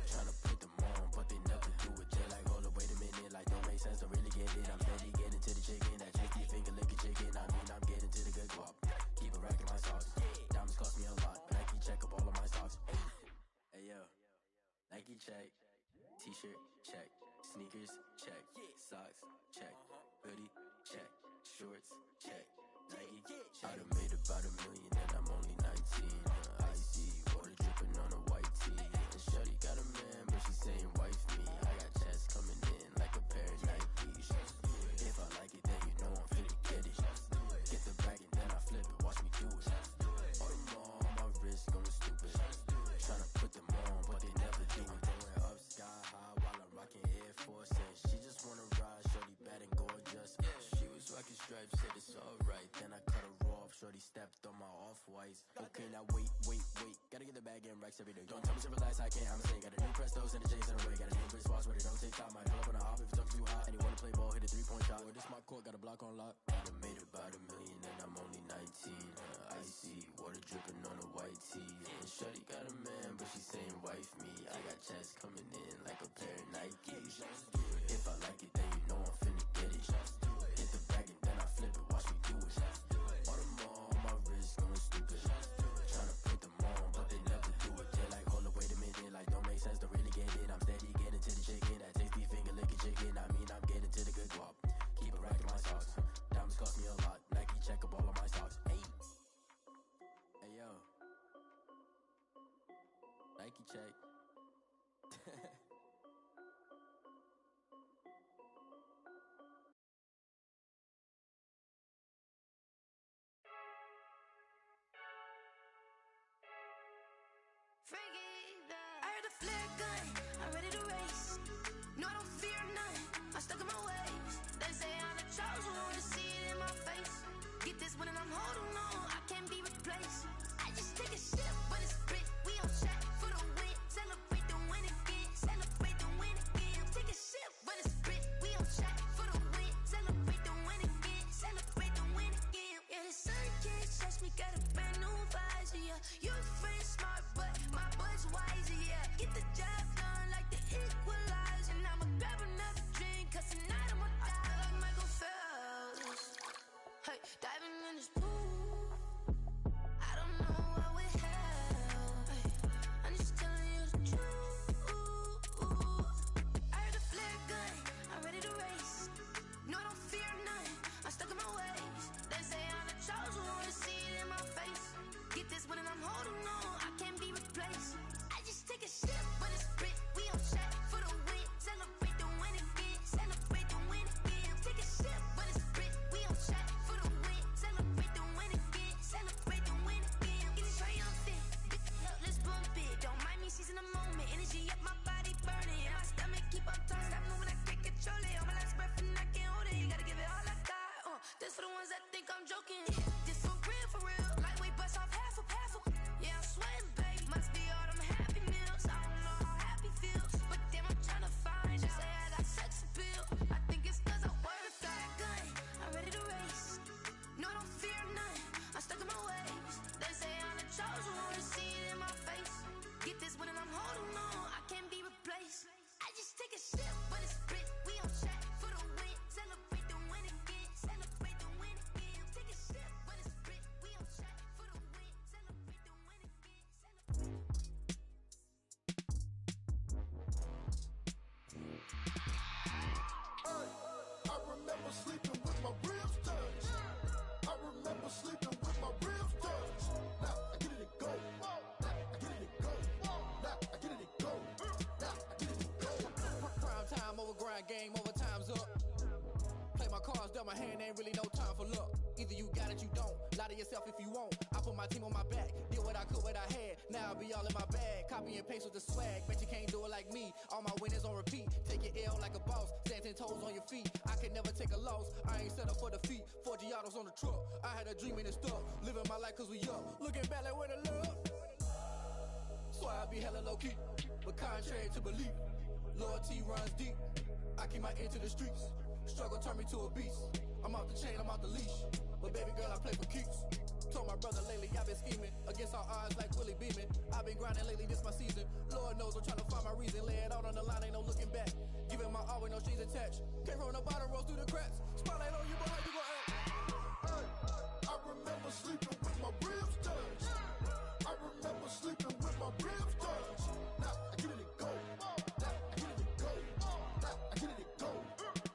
Tryna put them on, but they never do it. They like, hold up, wait a minute, like don't make sense, don't really get it. I'm steady getting to the chicken, that tasty finger licking chicken. I mean, I'm getting to the good guap. Keep a rack in my socks. Diamonds cost me a lot. Nike check up all of my stocks. Hey yo, Nike check. T-shirt check. Sneakers check. Socks check. Hoodie check. Shorts check. Nike. I done made about $1 million and I'm only 19. Icy water dripping on a white tee. And shorty got a man, but she saying wife me. I got checks coming in like a pair of Nikes. If I like it, then you know I'm finna get it. Get the bag and then I flip it, watch me do it. All them on my wrist going stupid. Tryna put them on, but they never do it. Going up sky high while I'm rocking Air Force. And she just wanna ride, shorty bad and gorgeous. She was rocking stripes, said it's alright. Then I cut her off, shorty stepped on my off-whites. Okay, now wait. Gotta get the bag and racks every day. Don't tell me to relax, I can't, I'm saying. Got a new Prestos and a J's in a way. Got a new Chris Boss, but it don't take time. I pull up on a hop if it's up too hot. And you wanna play ball, hit a 3-point shot. Or this my court, got a block on lock. I done made about $1 million and I'm only 19. Icy water dripping on a white tee. And shorty got a man, but she saying wife me. I got checks coming in like a pair of Nikes. If I like it, then you know I'm finna get it. Get the bag and then I flip it, watch me do it. All them on my wrist going stupid. Tryna put them on, but they never do it. They like, hold up, wait a minute, like don't make sense, don't really get it. I'm steady getting to the chicken, that tasty finger licking chicken. I mean, I'm getting to the good guap. Keep a rack in my socks. Diamonds cost me a lot. Nike check up all of my stocks. Hey yo, Nike check.
I heard the flare gun, I'm ready to race. No, I don't fear none, I'm stuck in my ways. They say I'm the chosen one, to see it in my face. Get this one and I'm holding on, I can't be replaced. I just take a sip, but it's split, we on shot for the win. Celebrate the win again, celebrate the win again. Take a sip, but it's split, we on shot for the win. Celebrate the win again, celebrate the win again. Yeah, the sun can't touch me, got a brand new visor, yeah. Your friend smart, but my bud's wiser, yeah. Get the job done like the equalizer. And I'ma grab another drink, cause tonight I'ma die. I feel like Michael Phelps, hey, diving in this pool. I don't know what would help, hey. I'm just telling you the truth. I heard a flare gun, I'm ready to race.
game over, time's up. Play my cards, dealt my hand, ain't really no time for luck. Either you got it, you don't. Lie to yourself if you won't. I put my team on my back, did what I could, what I had. Now I'll be all in my bag, copy and paste with the swag. Bet you can't do it like me. All my winners on repeat. Take your L like a boss, stand 10 toes on your feet. I can never take a loss. I ain't set up for defeat. 4 Giottos on the truck. I had a dream and it stuck. Living my life cause we up. Looking back like where the love. Swear I be hella low key, but contrary to belief, loyalty runs deep. I keep my ear to the streets. Struggle turned me to a beast. I'm off the chain, I'm off the leash. But baby girl, I play for keeps. Told my brother lately, I've been scheming against all odds like Willie Beeman. I've been grinding lately, this my season. Lord knows I'm trying to find my reason. Lay it out on the line, ain't no looking back. Giving my all with no strings attached. Came from the bottom, rose through the cracks. Spotlight on you, boy, how you gon' act?
Hey, I remember sleeping with my ribs touched. I remember sleeping with my ribs touched. Now I get it go. Now I get it go. Now I get it go.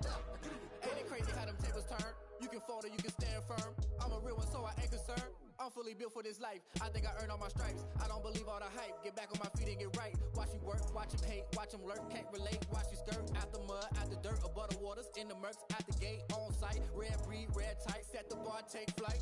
Now I get it go.
Ain't it crazy how them tables turn? You can fold or you can stand firm. I'm a real one, so I ain't concerned. I'm fully built for this life. I think I earned all my stripes. I don't believe all the hype. Get back on my feet and get right. Watch you work, watch him hate, watch him lurk. Can't relate, watch you skirt. Out the mud, out the dirt, above the waters, in the murks, out the gate, on site. Red breed, red tight, set the bar, take flight.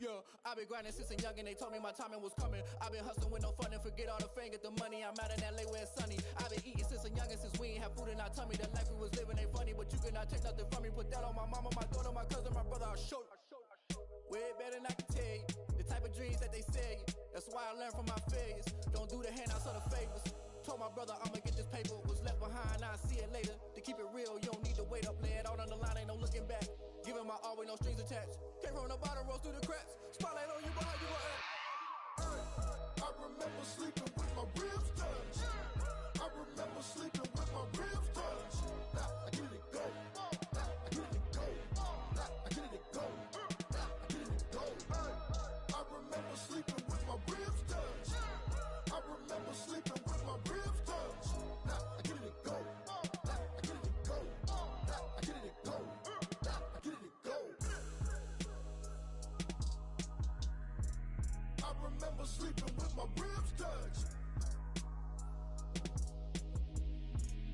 Yeah, I've been grinding since a young and they told me my timing was coming. I've been hustling with no fun and forget all the fame, get the money. I'm out in LA where it's sunny. I've been eating since a young and since we ain't have food in our tummy. The life we was living ain't funny, but you cannot take nothing from me. Put that on my mama, my daughter, my cousin, my brother, I'll show you. Way better than I can tell you. The type of dreams that they sell you. That's why I learned from my failures. Don't do the handouts or the favors. Told my brother I'ma get this paper. Was left behind, I'll see it later. To keep it real, you don't need to wait up. Lay it out on the line, ain't no looking back. Giving my all with no strings attached. Came from the bottom, rose through the cracks. Spotlight on you, boy, how you gon' act?
Hey, I remember sleeping with my ribs touched. I remember sleeping with my ribs touched. Now I get it go. Now I get it go. Now I get it go. Now I get it go. Hey, I remember sleeping with my ribs touched. I remember sleeping with my ribs touched. Now I get it go. Now I get it go. Now I get it go. Now I get it go. I remember sleeping with my ribs touched.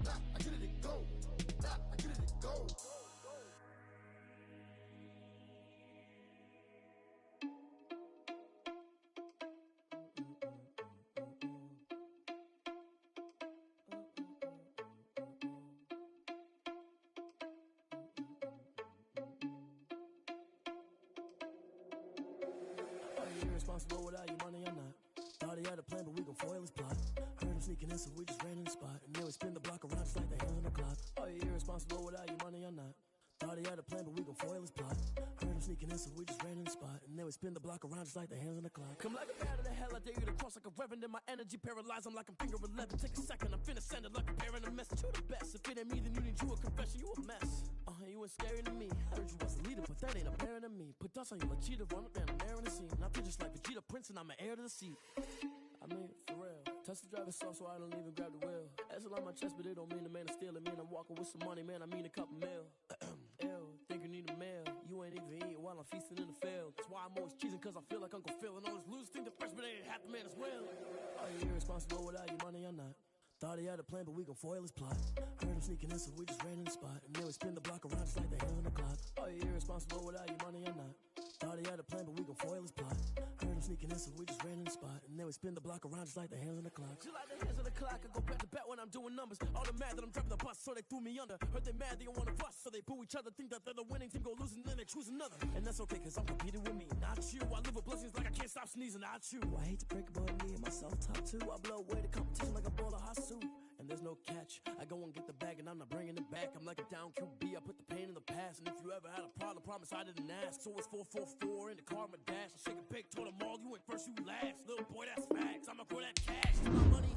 Now I get it go. Now I get it go.
Are you irresponsible without your money or not? Thought he had a plan, but we gon' foil his plot. Heard him sneaking in, so we just ran in the spot. And then we spin the block around just like the hands on the clock. Are you irresponsible without your money or not? Thought he had a plan, but we gon' foil his plot. Heard him sneaking in, so we just ran in the spot. And then we spin the block around just like the hands on the clock. Come like a bat of the hell, I dare you to cross like a reverend. In my energy paralyzed, I'm like I'm finger 11. Take a second, I'm finna send it like a parent a message. You the best, if it ain't me, then you need you a confession. You a mess, you ain't scary to me. Heard you was a leader, but that ain't apparent to me. Put dust on you like cheetah, run up and I'm there in the scene. I feel just like Vegeta Prince and I'm an heir to the seat. I mean, for real. Touch the driver's sauce so I don't even grab the wheel. That's on my chest, but it don't mean the man is stealing. Man, I'm walking with some money, man, I mean a couple mil. Ew, think you need a meal. You ain't even eating while I'm feasting in the field. That's why I'm always cheesing, cause I feel like Uncle Phil. And all this losers think the freshman ain't half the man as well. Are you irresponsible without your money or not? Thought he had a plan, but we gon' foil his plot. Heard him sneaking in, so we just ran in the spot. And then we spin the block around just like the hands on the clock. Are you irresponsible without your money or not? Thought he had a plan, but we gon' foil his plot. Heard him sneaking in, so we just ran in the spot. And then we spin the block around just like the hands on the clock. Just like the hands on the clock, I go back to back when I'm doing numbers. All the mad that I'm driving the bus, so they threw me under. Heard they mad, they don't wanna bust, so they boo each other. Think that they're the winning team, go losing, then they choose another. And that's okay, cause I'm competing with me, not you. I live with blessings like I can't stop sneezing, not you. I hate to break it, but me and myself top two. I blow away the competition like a bowl of hot soup. And there's no catch. I go and get the bag and I'm not bringing it back. I'm like a down QB, I put the pain in the past. And if you ever had a problem, promise I didn't ask. So it's 444 in the car, my dash. I shake a big, told them all, you went first, you last. Little boy, that's facts. I'ma throw that cash till my money